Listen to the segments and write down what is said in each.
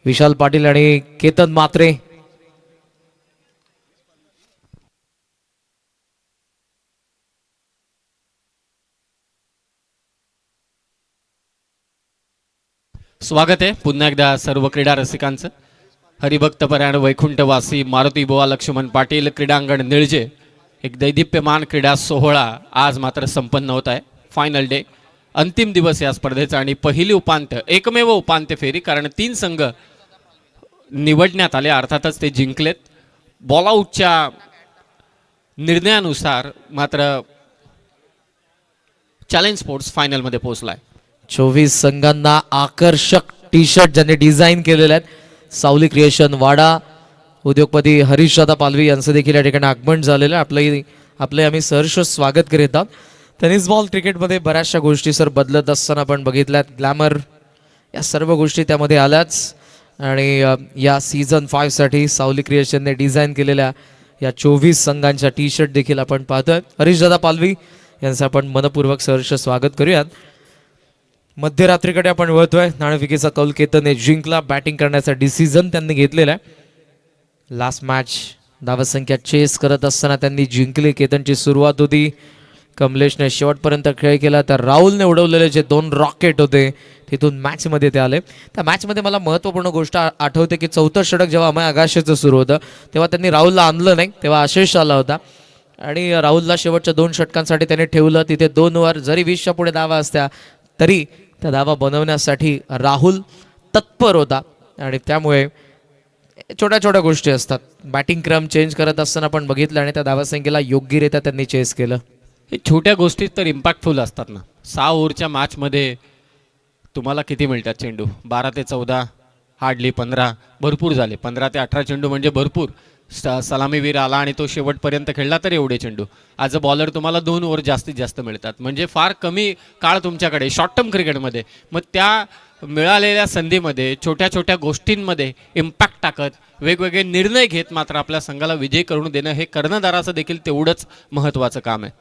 विशाल पाटील आणि केतन मात्रे. स्वागत आहे पुन्हा एकदा सर्व क्रीडा रसिकांचं. हरिभक्तपरायण वैकुंठवासी मारुती बुवा लक्ष्मण पाटील क्रीडांगण निळजे एक दैदिप्यमान क्रीडा सोहळा आज मात्र संपन्न होत आहे. फायनल डे, अंतिम दिवस या स्पर्धेचा आणि पहिली उपांत्य, एकमेव उपांत्य फेरी, कारण 3 संघ निवडण्यात आले. अर्थातच ते जिंकलेत. बॉलआउटच्या निर्णयानुसार मात्र चॅलेंज स्पोर्ट्स फायनलमध्ये पोहोचलाय. 24 संघांना आकर्षक टी शर्ट ज्यांनी डिझाईन केलेले आहेत. सावली क्रिएशन वाडा, उद्योगपती हरीशदादा पालवी यांचं देखील या ठिकाणी आगमन झालेलं आहे. आपले आम्ही सहर्ष स्वागत करीत आहोत. टेनिस बॉल क्रिकेटमध्ये बऱ्याचशा गोष्टी सर बदलत असताना आपण बघितल्यात. ग्लॅमर या सर्व गोष्टी त्यामध्ये आल्याच आणि या सीझन 5 साठी सावली क्रिएशनने डिझाईन केलेल्या या 24 संघांच्या टी शर्ट देखील आपण पाहतोय. हरीशदादा पालवी यांचं आपण मनपूर्वक सहर्ष स्वागत करूयात. मध्यरात्रीकडे आपण वळतोय. नाणेफेकीचा कौल केतनने जिंकला. बॅटिंग करण्याचा डिसिजन त्यांनी घेतलेला आहे. लास्ट मॅच धावसंख्या चेस करत असताना त्यांनी जिंकली. केतनची सुरुवात होती. कमलेशने शेवटपर्यंत खेळ केला, तर राहुलने उडवलेले जे 2 रॉकेट होते तिथून मॅचमध्ये ते आले. त्या मॅचमध्ये मला महत्त्वपूर्ण गोष्ट आठवते की 4थं षटक जेव्हा अमय आगाशेचं सुरू होतं तेव्हा त्यांनी राहुलला आणलं नाही, तेव्हा आशिष आला होता आणि राहुलला शेवटच्या 2 षटकांसाठी त्याने ठेवलं. तिथे 2 ओव्हर जरी 20च्या पुढे धावा असत्या तरी त्या धावा बनवण्यासाठी राहुल तत्पर होता आणि त्यामुळे छोट्या छोट्या गोष्टी असतात. बॅटिंग क्रम चेंज करत असताना आपण बघितलं आणि त्या धावासंख्येला योग्यरित्या त्यांनी चेस केलं. हे छोट्या गोष्टीत तर इम्पॅक्टफुल असतात ना. 6 ओव्हरच्या मॅचमध्ये तुम्हाला किती मिळतात चेंडू? 12 ते 14, हार्डली 15. भरपूर झाले. 15 ते 18 चेंडू म्हणजे भरपूर. सलामीवीर आला आणि तो शेवटपर्यंत खेळला तर एवढे चेंडू. ॲज अ बॉलर तुम्हाला 2 ओव्हर जास्तीत जास्त मिळतात, म्हणजे फार कमी काळ तुमच्याकडे शॉर्ट टर्म क्रिकेटमध्ये. मग त्या मिळालेल्या संधीमध्ये छोट्या छोट्या गोष्टींमध्ये इम्पॅक्ट टाकत वेगवेगळे निर्णय घेत मात्र आपल्या संघाला विजय करून देणं हे कर्णधाराचं देखील तेवढंच महत्त्वाचं काम आहे.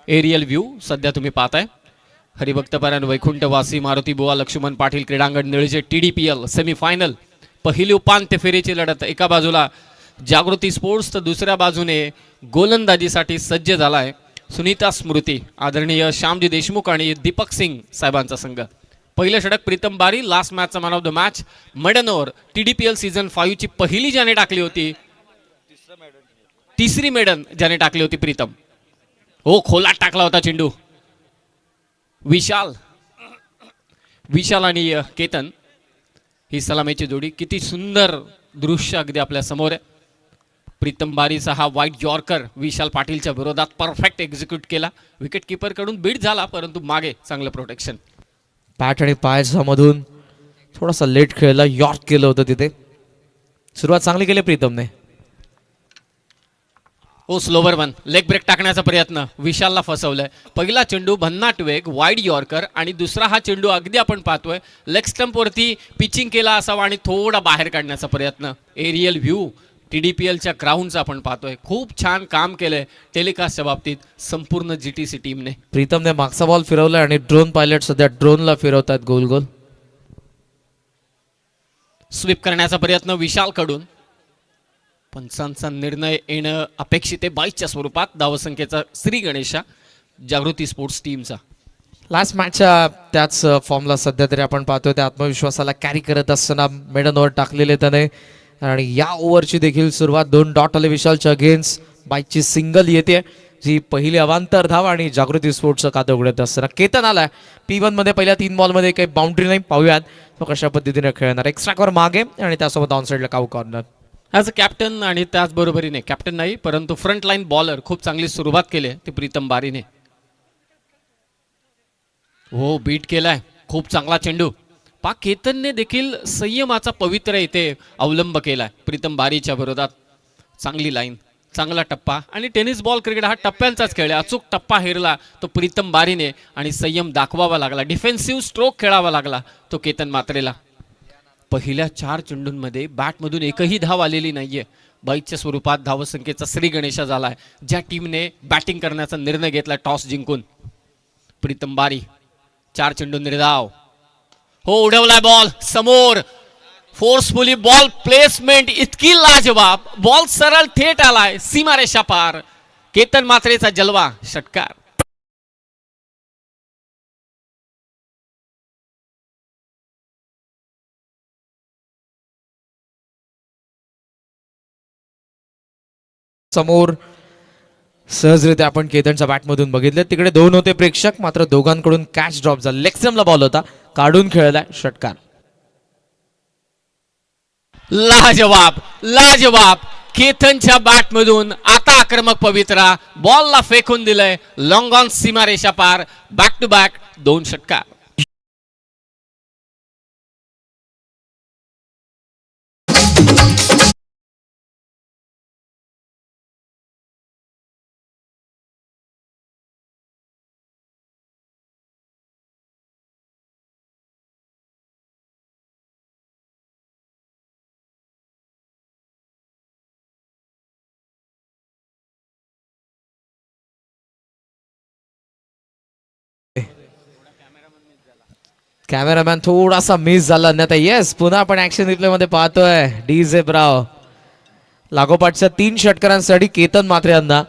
एरियल व्ह्यू सध्या तुम्ही पाहताय. हरिभक्तपरायण वैकुंठवासी मारुती बुवा लक्ष्मण पाटील क्रीडांगण निळजे TDPL सेमीफायनल पहिली उपांत्य फेरीची लढत. एका बाजूला जागृती स्पोर्ट्स तर दुसऱ्या बाजूने गोलंदाजीसाठी सज्ज झालाय सुनीता स्मृती, आदरणीय श्यामजी देशमुख आणि दीपक सिंग साहेबांचा संघ. पहिलं षटक प्रीतम बारी, लास्ट मॅचचा man of the match. Maiden over TDPL season 5 ची पहिली ज्याने टाकली होती, तिसरी मेडन ज्याने टाकली होती प्रीतम. हो, खोलात टाकला होता चेंडू. विशाल आणि केतन ही सलामीची जोडी. किती सुंदर दृश्य अगदी आपल्या समोर आहे. प्रीतम बारीचा हा वाईट यॉर्कर विशाल पाटीलच्या विरोधात परफेक्ट एक्झिक्यूट केला. विकेट कीपर कडून बीट झाला, परंतु मागे चांगलं प्रोटेक्शन. पॅट आणि पायामधून थोडासा लेट खेळला, यॉर्क केलं होतं तिथे. सुरुवात चांगली केली प्रीतमने. ओ स्लोवर वन, लेग ब्रेक टाकण्याचा प्रयत्न, विशालला फसवलंय. पहिला चेंडू भन्नाट वेग, वाईड यॉर्कर, आणि दुसरा हा चेंडू अगदी आपण पाहतोय लेग स्टंपवरती पिचिंग केला असावा आणि थोडा बाहेर काढण्याचा प्रयत्न. एरियल व्ह्यू TDPLच्या ग्राउंडचा आपण पाहतोय. खूप छान काम केलंय टेलिकास्टच्या बाबतीत संपूर्ण GTC टीमने. प्रीतमने मागचा बॉल फिरवलाय आणि ड्रोन पायलट सध्या ड्रोनला फिरवतात गोल गोल. स्वीप करण्याचा प्रयत्न विशाल कडून. पंचांचा निर्णय येणं अपेक्षित आहे 22च्या स्वरूपात. धावसंख्येचा श्री गणेशा जागृती स्पोर्ट्स टीमचा. लास्ट मॅचच्या त्याच फॉर्मला सध्या तरी आपण पाहतोय. त्या आत्मविश्वासाला कॅरी करत असताना मेडन ओव्हर टाकलेले त्याने आणि या ओव्हरची देखील सुरुवात 2 डॉट आले विशालच्या अगेन्स्ट. बाईकची सिंगल येते, जी पहिली अवांतर धाव आणि जागृती स्पोर्ट्सचं खातं उघडत असताना केतन आलाय. T1 मध्ये पहिल्या 3 बॉलमध्ये काही बाउंड्री नाही. पाहूयात तो कशा पद्धतीने खेळणार. एक्स्ट्रा कव्हर मागे आणि त्यासोबत ऑन साईडला काऊ कॉर्नर. ॲज अ कॅप्टन आणि त्याचबरोबरीने कॅप्टन नाही परंतु फ्रंट लाईन बॉलर खूप चांगली सुरुवात केली ती प्रीतम बारीने. हो, बीट केलाय, खूप चांगला चेंडू. केतनने देखील संयमाचा पवित्र इथे अवलंब केलाय प्रीतम बारीच्या विरोधात. चांगली लाईन, चांगला टप्पा, आणि टेनिस बॉल क्रिकेट हा टप्प्यांचाच खेळ आहे. अचूक टप्पा हेरला तो प्रीतम बारीने आणि संयम दाखवावा लागला. डिफेन्सिव्ह स्ट्रोक खेळावा लागला तो केतन मात्रेला. पहिल्या 4 चेंडूंमध्ये बॅटमधून एकही धाव आलेली नाहीये, बाईच्या स्वरूपात धावसंख्येचा श्री गणेशा झालाय. ज्या टीमने बॅटिंग करण्याचा निर्णय घेतला टॉस जिंकून, प्रीतम बारी 4 चेंडू निर्धाव. हो, उडवलाय बॉल समोर, फोर्सफुली बॉल प्लेसमेंट इतकी लाजवाब, बॉल सरळ थेट आलाय सीमारेषा पार. केतन मात्रेचा जलवा, षटकार. समोर सहजरित्या आपण केतनच्या बॅटमधून बघितले, तिकडे 2 होते प्रेक्षक, मात्र दोघांकडून कॅच ड्रॉप झाला. लेगस्टम्पला बॉल होता, काढून खेळलाय, षटकार. लाजवाब लाजवाब, केतनच्या बॅटमधून आता आक्रमक पवित्रा, बॉलला फेकून दिलंय लॉंग ऑन सीमारेषा पार. बॅक टू बॅक 2 षटकार. कॅमेरामॅन थोडासा मिस झाला. अन्यथा येस, पुन्हा आपण ऍक्शन रिप्ले मध्ये पाहतोय डीजे ब्राव. लागोपाठच्या 3 षटकारांसाठी केतन मात्रे यांना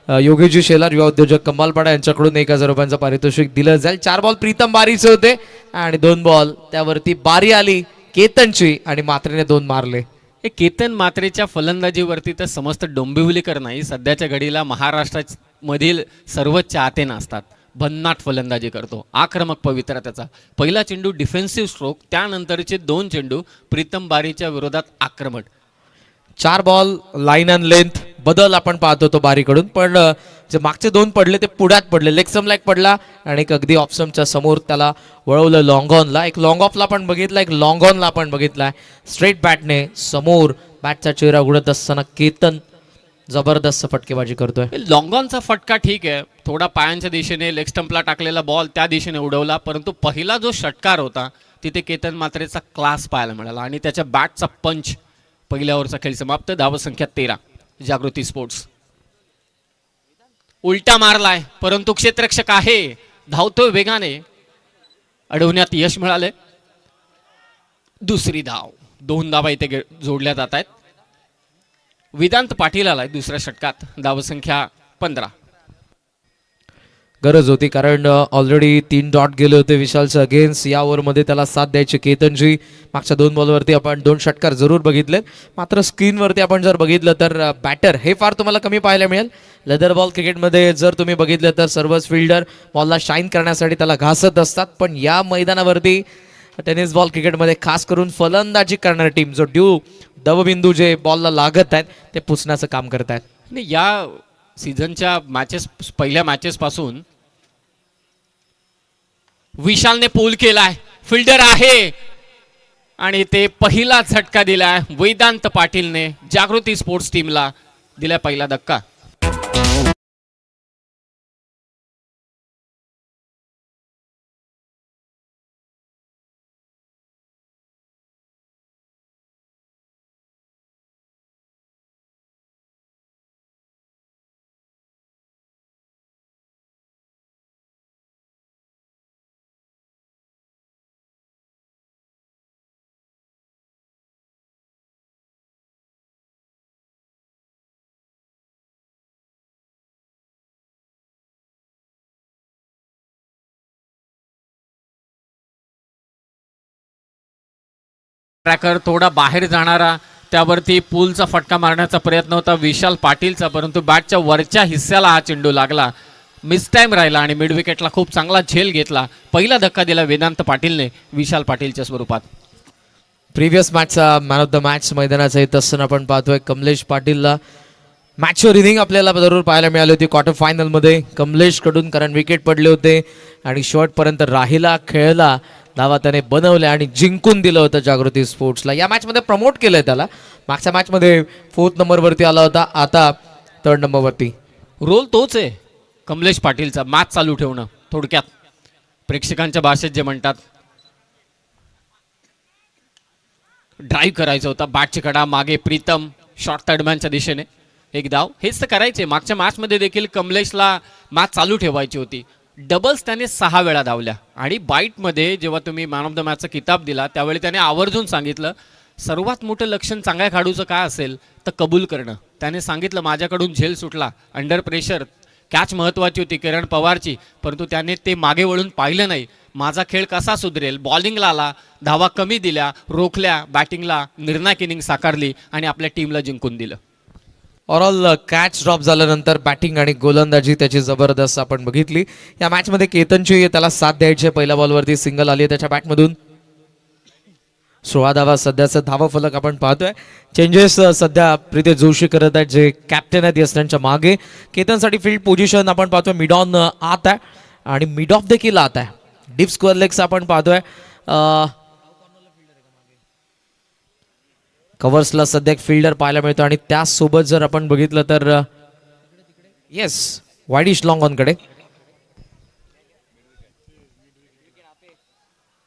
योगेशजी शेलार युवा उद्योजक कमालपाडा यांच्याकडून 1000 रुपयांचं पारितोषिक दिलं जाईल. 4 बॉल प्रीतम बारीचे होते आणि 2 बॉल त्यावरती बारी आली केतनची आणि मात्रेने 2 मारले. हे केतन मात्रेच्या फलंदाजीवरती तर समस्त डोंबिवलीकर नाही, सध्याच्या घडीला महाराष्ट्रामधील सर्व चाहते नाचतात. भन्नाट फलंदाजी करतो, आक्रमक पवित्रा त्याचा. पहिला चेंडू डिफेन्सिव्ह स्ट्रोक, त्यानंतरचे 2 चेंडू प्रीतम बारीच्या विरोधात आक्रमक. 4 बॉल लाईन अँड लेंथ बदल आपण पाहतो तो बारीकडून, पण जे मागचे 2 पडले ते पुढ्यात पडले. लेगस्टम्पला एक पडला आणि एक अगदी ऑफस्टम्पच्या समोर त्याला वळवलं लॉंग ऑनला. एक लॉंग ऑफला पण बघितला, एक लॉंग ऑनला पण बघितलाय. स्ट्रेट बॅटने समोर बॅटचा चेहरा उघडत असताना केतन जबरदस्त फटकेबाजी करतोय. लॉंग ऑनचा फटका ठीक आहे, थोडा पायांच्या दिशेने लेग स्टंपला टाकलेला बॉल त्या दिशेने उडवला, परंतु पहिला जो षटकार होता तिथे केतन मात्रेचा क्लास पाहायला मिळाला आणि त्याच्या बॅटचा पंच. पहिल्या ओव्हरचा खेळ समाप्त. धावसंख्या 13. जागृती स्पोर्ट्स. उलटा मारलाय परंतु क्षेत्ररक्षक आहे, धावतोय वेगाने, अडवण्यात यश मिळाले. दुसरी धाव. 2 धावा इथे जोडल्या जात आहेत. वेदांत पाटील आलाय दुसऱ्या षटकात. धावसंख्या 15. गरज होती, कारण ऑलरेडी 3 डॉट गेले होते विशालच्या अगेन्स्ट. या ओव्हरमध्ये त्याला साथ द्यायची केतनजी. मागच्या 2 बॉलवरती आपण 2 षटकार जरूर बघितले, मात्र स्क्रीनवरती आपण जर बघितलं तर बॅटर हे फार तुम्हाला कमी पाहायला मिळेल. लेदर बॉल क्रिकेटमध्ये जर तुम्ही बघितलं तर सर्वच फिल्डर बॉलला शाईन करण्यासाठी त्याला घासत असतात, पण या मैदानावरती टेनिस बॉल क्रिकेटमध्ये खास करून फलंदाजी करणारी टीम जो दवबिंदू जे बॉलला लागत आहेत ते पुसण्याचं काम करत आहेत. या सीझनच्या पहिल्या मॅचेस पासून विशालने पूल केलाय, फिल्डर आहे आणि ते पहिला झटका दिलाय वेदांत पाटीलने. जागृती स्पोर्ट्स टीमला दिलाय पहिला धक्का. ट्रॅकर थोडा बाहेर जाणारा, त्यावरती पूलचा फटका मारण्याचा प्रयत्न होता विशाल पाटीलचा, परंतु बॅटच्या वरच्या हिस्स्याला हा चेंडू लागला. मिस टाइम राहिला आणि मिड विकेटला खूप चांगला झेल घेतला. पहिला धक्का दिला वेदांत पाटीलने विशाल पाटीलच्या स्वरूपात. प्रिव्हियस मॅचचा मॅन ऑफ द मॅच मैदानाचा येत असताना आपण पाहतोय कमलेश पाटीलला मॅचवर इनिंग आपल्याला जरूर पाहायला मिळाली होती क्वार्टर फायनलमध्ये कमलेश कडून, कारण विकेट पडले होते आणि शेवटपर्यंत राहिला, खेळला, धावा त्याने बनवल्या आणि जिंकून दिलं होतं जागृती स्पोर्ट्सला. या मॅचमध्ये प्रमोट केलंय त्याला. मागच्या मॅचमध्ये 4th नंबरवरती आला होता, आता 3rd नंबरवरती. रोल तोच आहे कमलेश पाटीलचा, मॅच चालू ठेवणं. थोडक्यात प्रेक्षकांच्या भाषेत जे म्हणतात, ड्राईव्ह करायचा होता. बॅटची कडा मागे प्रीतम, शॉर्ट थर्डमॅनच्या दिशेने एक धाव. हेच तर करायचे. मागच्या मॅचमध्ये देखील कमलेशला मॅच चालू ठेवायची होती. डबल्स त्याने 6 वेळा धावल्या आणि बाईटमध्ये जेव्हा तुम्ही मॅन ऑफ द मॅचचा किताब दिला त्यावेळी त्याने आवर्जून सांगितलं सर्वात मोठं लक्षण चांगल्या खेळाडूचं काय असेल तर कबूल करणं. त्याने सांगितलं माझ्याकडून झेल सुटला, अंडर प्रेशर, कॅच महत्त्वाची होती किरण पवारची, परंतु त्याने ते मागे वळून पाहिलं नाही. माझा खेळ कसा सुधरेल, बॉलिंगला आला, धावा कमी दिल्या, रोखल्या, बॅटिंगला निर्णायक इनिंग साकारली आणि आपल्या टीमला जिंकून दिलं. ओव्हरऑल कॅच ड्रॉप झाल्यानंतर बॅटिंग आणि गोलंदाजी त्याची जबरदस्त आपण बघितली. या मॅचमध्ये केतनची त्याला साथ द्यायची. पहिल्या बॉलवरती सिंगल आली त्याच्या बॅटमधून. 16 धावा सध्याचं धावा फलक आपण पाहतोय. चेंजेस सध्या प्रीते जोशी करत आहेत जे कॅप्टन आहेत यस त्यांच्या मागे. केतनसाठी फील्ड पोझिशन आपण पाहतोय मिड ऑन आत आहे आणि मिड ऑफ देखील आत आहे. डीप स्क्वेअर लेग्स आपण पाहतोय. कव्हर्सला सध्या एक फिल्डर पाहायला मिळतो आणि त्यासोबत जर आपण बघितलं तर येस वाईडिश लॉंग ऑनकडे.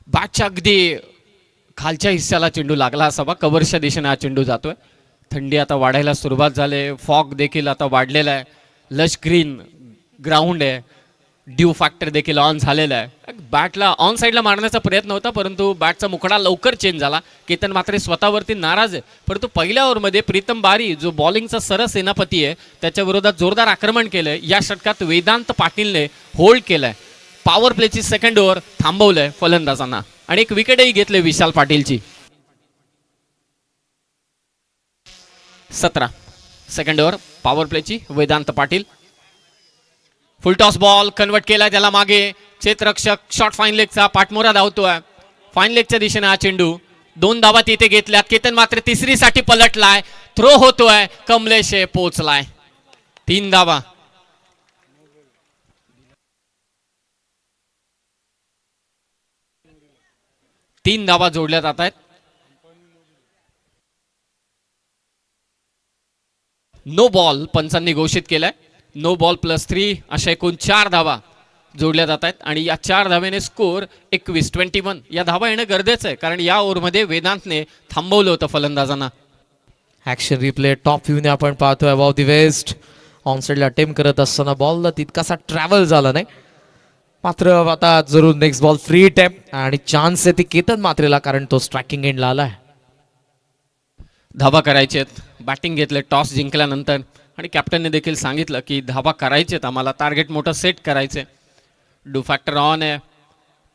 बॅटच्या अगदी खालच्या हिस्साला चेंडू लागला असावा. कव्हर्सच्या दिशेने हा चेंडू जातोय. थंडी आता वाढायला सुरुवात झाली. फॉग देखील आता वाढलेला आहे. लश ग्रीन ग्राउंड आहे. ड्यू फॅक्टर देखील ऑन झालेला आहे. बॅटला ऑन साईडला मारण्याचा प्रयत्न होता परंतु बॅटचा मुखडा लवकर चेंज झाला. केतन मात्र स्वतःवरती नाराज आहे. परंतु पहिल्या ओव्हरमध्ये प्रीतम बारी जो बॉलिंगचा सरस सेनापती आहे त्याच्या विरोधात जोरदार आक्रमण केलंय. या षटकात वेदांत पाटीलने होल्ड केलंय. पॉवर प्लेची सेकंड ओव्हर थांबवलंय फलंदाजांना आणि एक विकेटही घेतले विशाल पाटीलची. 17 सेकंड ओव्हर पॉवर प्लेची Vedant Patil. Full toss ball convert केलाय त्याला मागे. क्षेत्ररक्षक शॉर्ट फाईन लेगचा पाठमोरा धावतोय. फाईन लेगच्या दिशेने हा चेंडू. 2 धावा तिथे घेतल्यात. केतन मात्र तिसरीसाठी पलटलाय. थ्रो होतोय. कमलेश पोचलाय. 3 धावा. तीन धावा जोडल्या जात आहेत. नो बॉल पंचांनी घोषित केलाय. नो बॉल +3 अशा एकूण 4 धावा जोडल्या जात आहेत आणि या 4 धावेने स्कोर 21 या धावा येणं गरजेचं आहे कारण या ओव्हरमध्ये वेदांतने थांबवलं होतं फलंदाजांना. ऍक्शन रिप्ले टॉप व्ह्यूने आपण पाहतोय. अबाव दी वेस्ट ऑन साईडला अटेम्प्ट करत असताना बॉलला तितकासा ट्रॅव्हल झाला नाही. मात्र आता जरूर नेक्स्ट बॉल फ्री टॅप आणि चान्स आहे ती केतन मात्रेला कारण तो स्ट्रायकिंग एंडला आलाय. धावा करायचे आहेत. बॅटिंग घेतले टॉस जिंकल्यानंतर आणि कॅप्टनने देखील सांगितलं की धावा करायचे आहेत, आम्हाला टार्गेट मोठं सेट करायचे. डू फॅक्टर ऑन आहे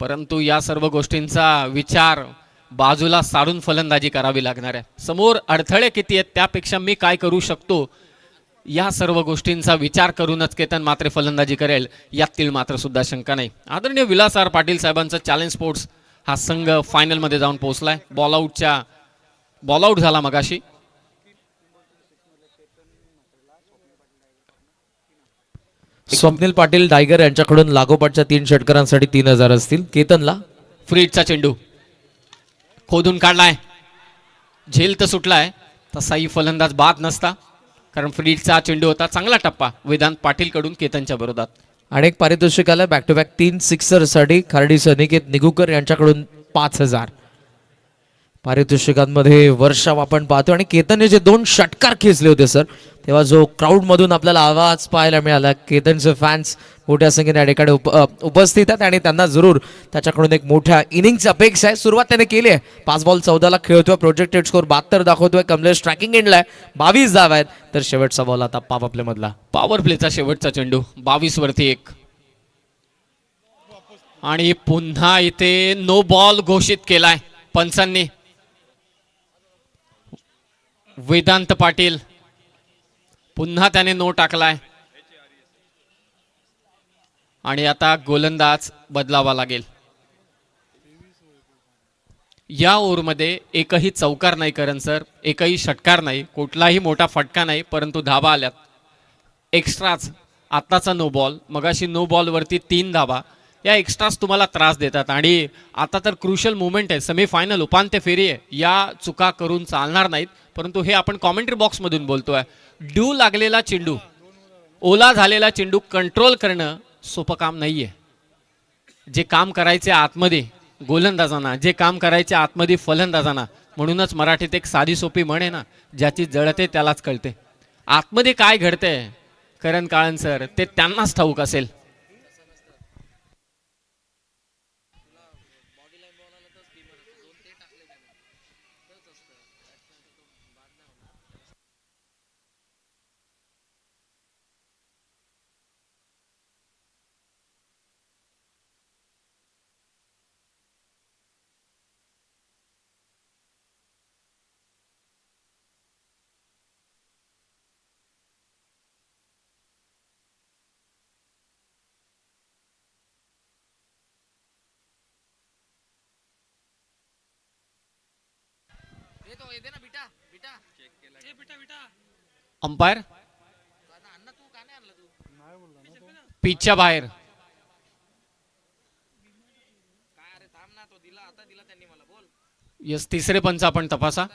परंतु या सर्व गोष्टींचा विचार बाजूला सारून फलंदाजी करावी लागणार आहे. समोर अडथळे किती आहेत त्यापेक्षा मी काय करू शकतो या सर्व गोष्टींचा विचार करूनच केतन मात्र फलंदाजी करेल यातील मात्र सुद्धा शंका नाही. आदरणीय विलास आर पाटील साहेबांचा चॅलेंज स्पोर्ट्स हा संघ फायनलमध्ये जाऊन पोहोचलाय. बॉल आउट झाला मगाशी. स्वप्नील पाटील टायगर यांच्याकडून लागोपाठच्या 3 षटकारांसाठी 3000 असतील. केतनला फ्रीडचा चेंडू खोदून काढलाय. झेल तर सुटलाय तसाही फलंदाज बाद नसता कारण फ्रीडचा चेंडू होता. चांगला टप्पा वेदांत पाटील कडून केतनच्या विरोधात. अनेक पारितोषिक आलं. बॅक टू बॅक 3 सिक्सरसाठी खार्डीचं निकेत निगुकर यांच्याकडून 5000 पारितोषिकांमध्ये वर्षाव आपण पाहतो. आणि केतनने जे 2 षटकार खेचले होते सर तेव्हा जो क्राऊड मधून आपल्याला आवाज पाहायला मिळाला. केतनचे फॅन्स मोठ्या संख्येने या ठिकाणी उपस्थित आहेत आणि त्यांना जरूर त्याच्याकडून एक मोठ्या इनिंगची अपेक्षा आहे. सुरुवात त्याने केली आहे. 5 बॉल 14 खेळतोय. प्रोजेक्टेड स्कोर 72 दाखवतोय. कमलेश ट्रॅकिंग एंडला आहे. 22 धावा आहेत. तर शेवटचा बॉल आता पाप आपल्या मधला पॉवर प्लेचा शेवटचा चेंडू 22 वरती 1 आणि पुन्हा इथे नो बॉल घोषित केलाय पंचांनी. वेदांत पाटील पुन्हा त्याने नो टाकलाय आणि आता गोलंदाज बदलावा लागेल. या ओव्हरमध्ये एकही चौकार नाही करण सर, एकही षटकार नाही, कुठलाही मोठा फटका नाही परंतु धावा आल्यात एक्स्ट्राच. आताचा नो बॉल मगाशी नो बॉल वरती 3 धावा या एक्स्ट्राच तुम्हाला त्रास देतात आणि आता तर क्रुशियल मुवमेंट आहे. सेमीफायनल उपांत्य फेरी आहे. या चुका करून चालणार नाहीत. परंतु हे आपण कॉमेंट्री बॉक्स मधून बोलतोय. ड्यू लागलेला चेंडू ओला झालेला चेंडू कंट्रोल करणं सोपं काम नाहीये. जे काम करायचे आतमध्ये गोलंदाजांना, जे काम करायचे आतमध्ये फलंदाजांना म्हणूनच मराठीत एक साधी सोपी म्हण आहे ना, ज्याची जळते त्यालाच कळते. आतमध्ये काय घडतंय करण काळन सर ते त्यांनाच ठाऊक असेल. अंपायर पिचच्या बाहेर. यस, तिसरे पंच आपण तपासा.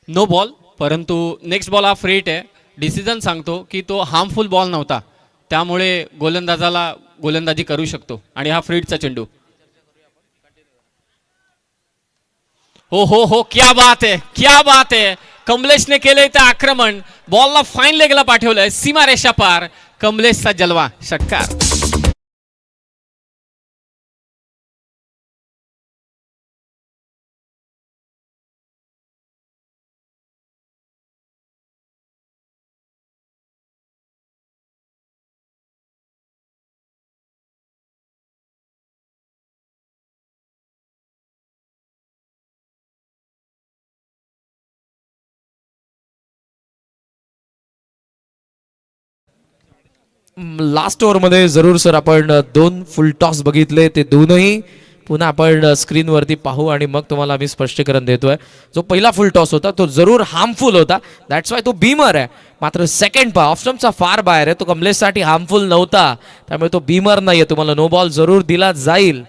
नो बॉल, परंतु नेक्स्ट बॉल हा फ्रेट आहे. डिसिजन सांगतो की तो हार्मफुल बॉल नव्हता, त्यामुळे गोलंदाजाला गोलंदाजी करू शकतो आणि हा फ्रीटचा चेंडू. हो हो हो, क्या बात आहे, क्या बात आहे. कमलेशने केले ते आक्रमण, बॉलला फाईन लेगला पाठवलंय, सीमारेषा पार. कमलेशचा जलवा, षटकार. लास्ट ओव्हरमध्ये जरूर सर आपण 2 फुल टॉस बघितले, ते दोनही पुन्हा आपण स्क्रीनवरती पाहू आणि मग तुम्हाला आम्ही स्पष्टीकरण देतोय. जो पहिला फुल टॉस होता तो जरूर हार्मफुल होता, दॅट्स वाय तो बीमर आहे. मात्र सेकंड पहा ऑप्शनचा फार बाहेर आहे, तो कमलेशसाठी हार्मफुल नव्हता, त्यामुळे तो बीमर नाहीये. तुम्हाला नो बॉल जरूर दिला जाईल.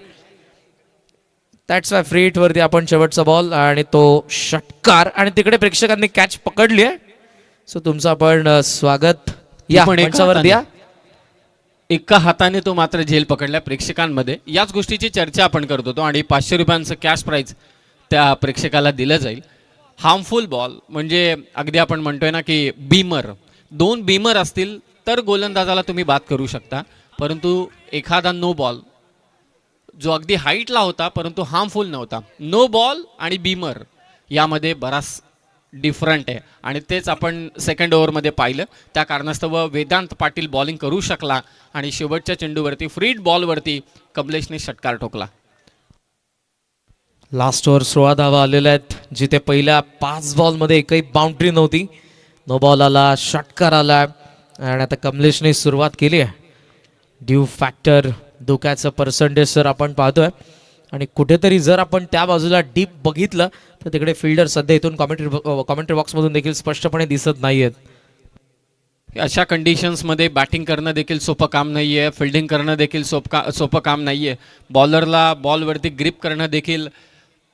दॅट्स वाय फ्रीट वरती आपण शेवटचा बॉल आणि तो षटकार. आणि तिकडे प्रेक्षकांनी कॅच पकडली आहे, सो तुमचं आपण स्वागत या मंचावर द्या. एका हाताने तो मात्र झेल पकडल्या प्रेक्षकांमध्ये. याच गोष्टीची चर्चा आपण करत होतो आणि 500 रुपयांचं कॅश प्राइज त्या प्रेक्षकाला दिलं जाईल. हार्मफुल बॉल म्हणजे अगदी आपण म्हणतोय ना की बीमर, 2 बीमर असतील तर गोलंदाजाला तुम्ही बाद करू शकता, परंतु एखादा नो बॉल जो अगदी हाईटला होता परंतु हार्मफुल नव्हता, नो बॉल आणि बीमर यामध्ये बराच डिफरंट आहे आणि तेच आपण सेकंड ओव्हरमध्ये पाहिलं. त्या कारणास्तव वेदांत पाटील बॉलिंग करू शकला आणि शेवटच्या चेंडूवरती फ्रीड बॉलवरती कमलेशने षटकार ठोकला. लास्ट ओव्हर 16 धावा आलेल्या आहेत, जिथे पहिल्या 5 बॉलमध्ये एकही बाउंड्री नव्हती. नो बॉल आला, षटकार आला आणि आता कमलेशने सुरुवात केली आहे. ड्यू फॅक्टर धोक्याचं पर्सेंटेज सर आपण पाहतोय आणि कुठेतरी जर आपण त्या बाजूला डीप बघितलं तर तिकडे फिल्डर सध्या इथून कॉमेंट्री बॉक्समधून देखील स्पष्टपणे दिसत नाहीयेत. अशा कंडिशन्समध्ये बॅटिंग करणं देखील सोपं काम नाही आहे, फिल्डिंग करणं देखील सोपं काम नाही आहे, बॉलरला बॉलवरती ग्रिप करणं देखील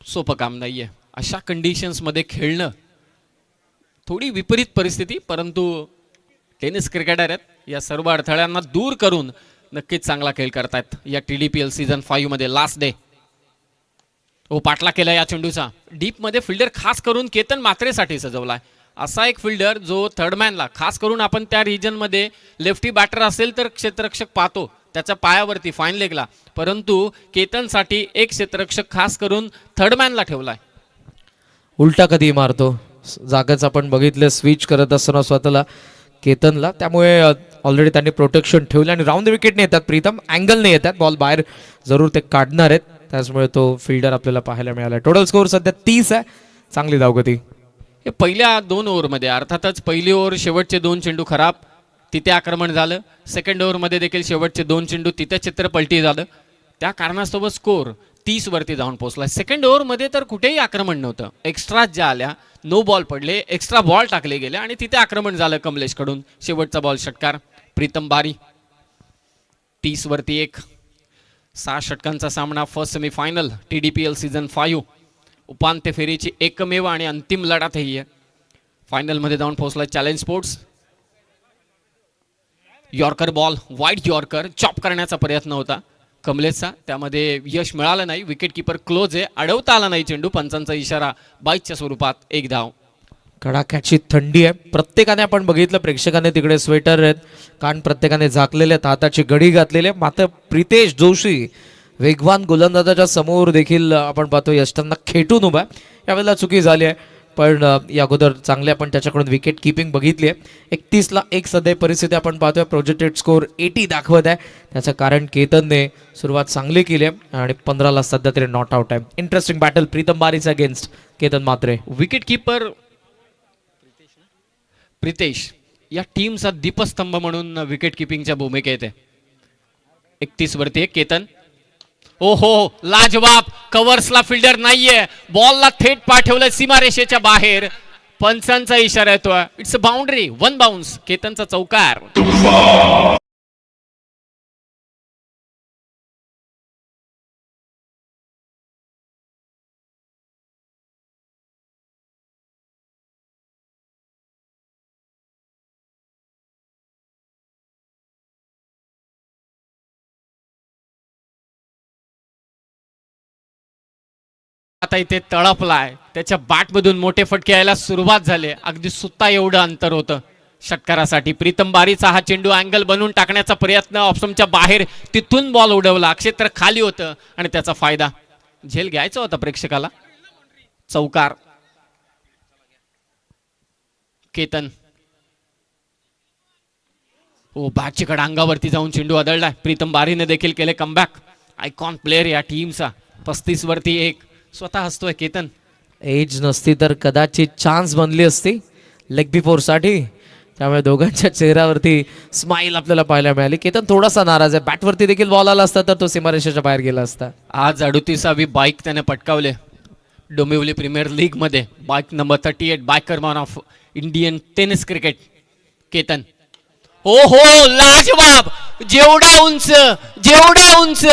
सोपं काम नाही आहे. अशा कंडिशन्समध्ये खेळणं थोडी विपरीत परिस्थिती, परंतु टेनिस क्रिकेटर आहेत, या सर्व अडथळ्यांना दूर करून नक्कीच चांगला खेळ करतायत या TDPL सीझन 5 मध्ये. लास्ट डे पाठला केला या चेंडूचा डीपमध्ये. फिल्डर खास करून केतन मात्रेसाठी सजवलाय. असा एक फिल्डर जो थर्डमॅनला, खास करून आपण त्या रिजनमध्ये लेफ्टी बॅटर असेल तर क्षेत्ररक्षक पाहतो त्याच्या पायावरती फाईन लेगला, परंतु केतनसाठी एक क्षेत्ररक्षक खास करून थर्डमॅनला ठेवलाय. उलटा कधी मारतो जागाच आपण बघितलं स्विच करत असताना स्वतःला केतनला, त्यामुळे ऑलरेडी त्यांनी प्रोटेक्शन ठेवलं आणि राऊंड द विकेटने येतात प्रीतम, अँगलने येतात, बॉल बाहेर जरूर ते काढणार आहेत, त्याचमुळे तो फिल्डर आपल्याला पाहायला मिळाला. टोटल स्कोअर सध्या 30 आहे. चांगली धावगती. हे पहिल्या 2 ओव्हरमध्ये, अर्थातच पहिली ओव्हर शेवटचे 2 चेंडू खराब, तिथे आक्रमण झालं. सेकंड ओव्हरमध्ये देखील शेवटचे 2 चेंडू तिथे चित्र पलटी झालं, त्या कारणास्तव स्कोअर 30 वरती जाऊन पोहोचला. सेकंड ओव्हरमध्ये तर कुठेही आक्रमण नव्हतं, एक्स्ट्रा ज्या आल्या, नो बॉल पडले, एक्स्ट्रा बॉल टाकले गेले आणि तिथे आक्रमण झालं कमलेशकडून. शेवटचा बॉल षटकार प्रीतम बारी. 30 वरती 1. 6 षटकांचा सामना, फर्स्ट सेमीफायनल TDPL सीझन 5, उपांत्य फेरीची एकमेव आणि अंतिम लढत ही आहे. फायनलमध्ये जाऊन पोहोचला challenge sports. Yorker ball, wide yorker, chop करण्याचा प्रयत्न होता कमलेशचा, त्यामध्ये यश मिळालं नाही. विकेट किपर क्लोज आहे, अडवता आला नाही चेंडू. पंचांचा इशारा, बाईकच्या स्वरूपात 1 धाव. कडाक्याची थंडी आहे, प्रत्येकाने आपण बघितलं, प्रेक्षकाने तिकडे स्वेटर आहेत, कान प्रत्येकाने झाकलेले आहेत, हाताची घडी घातलेली आहे. मात्र प्रितेश जोशी वेगवान गोलंदाजाच्या समोर देखील आपण पाहतो यष्टांना खेटून उभा. यावेळेला चुकी झाली आहे, पण या अगोदर चांगली आपण त्याच्याकडून विकेट किपिंग बघितली आहे. 31ला 1 सध्या परिस्थिती आपण पाहतोय. प्रोजेक्टेड स्कोअर 80 दाखवत आहे. त्याचं कारण केतनने सुरुवात चांगली केली आहे आणि 15ला सध्या तरी नॉट आउट आहे. इंटरेस्टिंग बॅटल प्रीतम बारीचा against Ketan Mhatre. Wicket keeper Pritesh या टीमचा दीपस्तंभ म्हणून विकेट किपिंगच्या भूमिकेत आहे. 31 वरती केतन. ओहो, लाजवाब, कव्हर्सला फिल्डर नाहीये, बॉलला थेट पाठवलं सीमारेषेच्या बाहेर. पंचांचा इशारा येतोय, इट्स अ बाउंड्री, 1 बाउन्स. केतनचा चौकार. आता इथे तळपलाय, त्याच्या बॅटमधून मोठे फटके यायला सुरुवात झाली. अगदी सुत्ता एवढं अंतर होतं षटकारासाठी. प्रीतम बारीचा हा चेंडू अँगल बनवून टाकण्याचा प्रयत्न, ऑप्शनच्या बाहेर, तिथून बॉल उडवला, क्षेत्र खाली होतं आणि त्याचा फायदा. झेल घ्यायचा होता प्रेक्षकाला. चौकार. केतन. बॅटची कडा अंगावरती जाऊन चेंडू आदळलाय. प्रीतम बारीने देखील केले कमबॅक. आयकॉन प्लेअर या टीमचा. 35 वरती 1. स्वतः हसतोय केतन. एज नसती तर कदाचित चान्स बनली असती लेग बिफोर साठी, त्यामुळे दोघांच्या चेहऱ्यावरती स्माइल आपल्याला पाहायला मिळाली. केतन थोडासा नाराज आहे, बॅटवरती देखील बॉल आला असता तर तो सीमारेषेच्या बाहेर गेला असता. आज 38वी बाईक त्याने पटकावले डोंबिवली प्रीमियर लीग मध्ये. Bike number 38, biker man of Indian tennis cricket Ketan. हो, लाजवाब, जेवढा उंच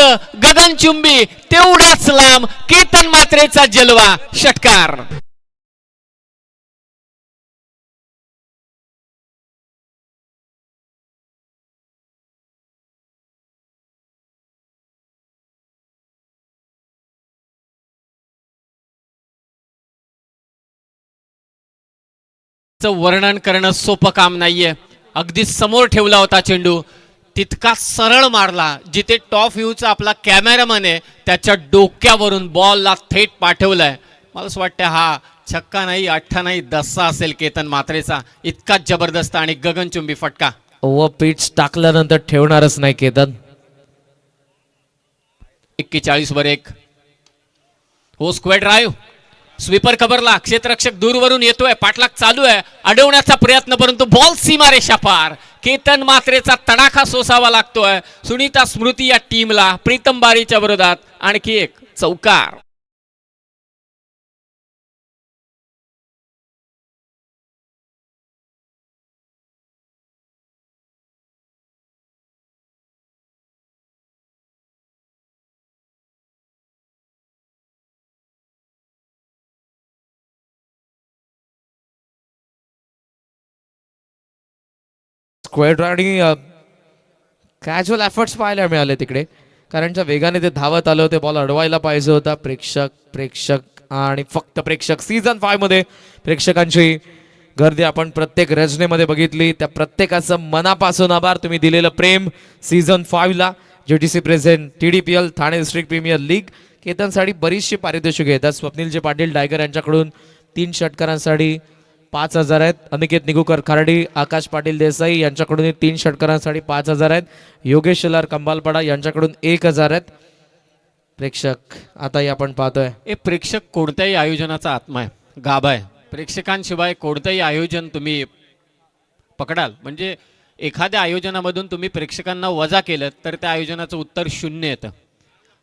गगनचुंबी तेवढाच लांब. केतन मात्रेचा जलवा. षटकार. वर्णन करणं सोपं काम नाहीये. अगदी समोर ठेवला होता चेंडू, तितका सरळ मारला, जिथे टॉप व्ह्यूचा आपला कॅमेरामन आहे त्याच्या डोक्यावरून बॉलला थेट पाठवलाय. मला असं वाटतं हा छक्का नाही, अठ्ठा नाही, 10 असेल केतन मात्रेचा. इतका जबरदस्त आणि गगनचुंबी फटका. ओव्हर पिच टाकल्यानंतर ठेवणारच नाही केतन. 41 वर 1. स्क्वेअर ड्राईव्ह, स्वीपर कव्हरला, क्षेत्ररक्षक दूरवरून येतोय, पाठलाग चालू आहे, अडवण्याचा प्रयत्न, परंतु बॉल सीमारेषा पार. केतन मात्रेचा तडाखा सोसावा लागतोय. सुनीता स्मृती या टीमला प्रीतम बारीच्या विरोधात आणखी एक चौकार. स्क्वेअर आणि कॅज्युअल एफर्ट्स पाहायला मिळाले तिकडे, कारण ज्या वेगाने ते धावत आलं होते, बॉल अडवायला पाहिजे होता. प्रेक्षक आणि फक्त प्रेक्षक. सीझन 5 मध्ये प्रेक्षकांची गर्दी आपण प्रत्येक रचनेमध्ये बघितली. त्या प्रत्येकाचं मनापासून आभार. तुम्ही दिलेलं प्रेम सीझन 5 ला. JTC present TDPL Thane district premier league. केतनसाठी बरीचशी पारितोषिके येतात. स्वप्नीलजी पाटील डायगर यांच्याकडून 3 षटकारांसाठी 5,000 आहेत. अनिकेत निगुकर खार्डी, आकाश पाटील देसाई यांच्याकडून 3 षटकारांसाठी 5,000 आहेत. योगेश शेलार कंबालपाडा यांच्याकडून 1,000 आहेत. प्रेक्षक आताही आपण पाहतोय. हे प्रेक्षक कोणत्याही आयोजनाचा आत्मा आहे, गाभा आहे. प्रेक्षकांशिवाय कोणतंही आयोजन तुम्ही पकडाल, म्हणजे एखाद्या आयोजनामधून तुम्ही प्रेक्षकांना वजा केलं तर त्या आयोजनाचं उत्तर 0 येतं.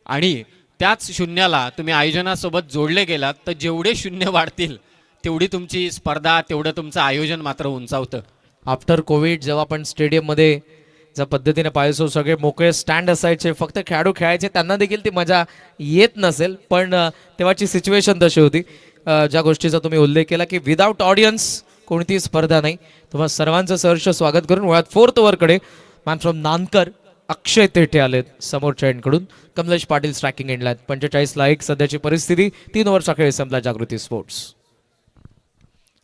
आणि त्याच शून्याला तुम्ही आयोजनासोबत जोडले गेलात तर जेवढे 0 वाढतील तेवढी तुमची स्पर्धा, तेवढं तुमचं आयोजन मात्र उंचावतं. आफ्टर कोविड जेव्हा आपण स्टेडियममध्ये ज्या पद्धतीने पाहायचो, सगळे मोकळे स्टँड असायचे, फक्त खेळाडू खेळायचे, त्यांना देखील ती मजा येत नसेल, पण तेव्हाची सिच्युएशन तशी होती. ज्या गोष्टीचा तुम्ही उल्लेख केला की विदाऊट ऑडियन्स कोणतीही स्पर्धा नाही. तुम्हाला सर्वांचं सहर्ष स्वागत करून मुळात 4th ओव्हरकडे मॅन फ्रॉम नानकर अक्षय तेठे आलेत समोरच्या एंडकडून. कमलेश पाटील स्ट्रायकिंग एंडला आहेत. 45ला 1 सध्याची परिस्थिती. 3 ओव्हरचा खेळ संपला जागृती स्पोर्ट्स.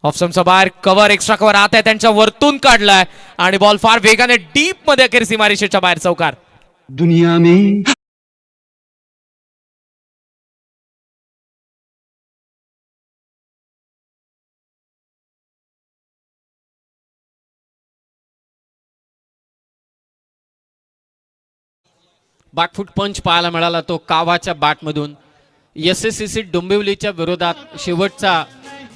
ऑफसमचा बाहेर कव्हर, एक्स्ट्रा कव्हर आत आहे, त्यांच्या वरतून काढलाय आणि बॉल फार वेगाने डीप मध्ये अखेर सीमारेषेच्या बाहेर. चौकार. दुनिया में बॅकफूट पंच पाहायला मिळाला तो कावाच्या बॅटमधून. SSCC डोंबिवलीच्या विरोधात शेवटचा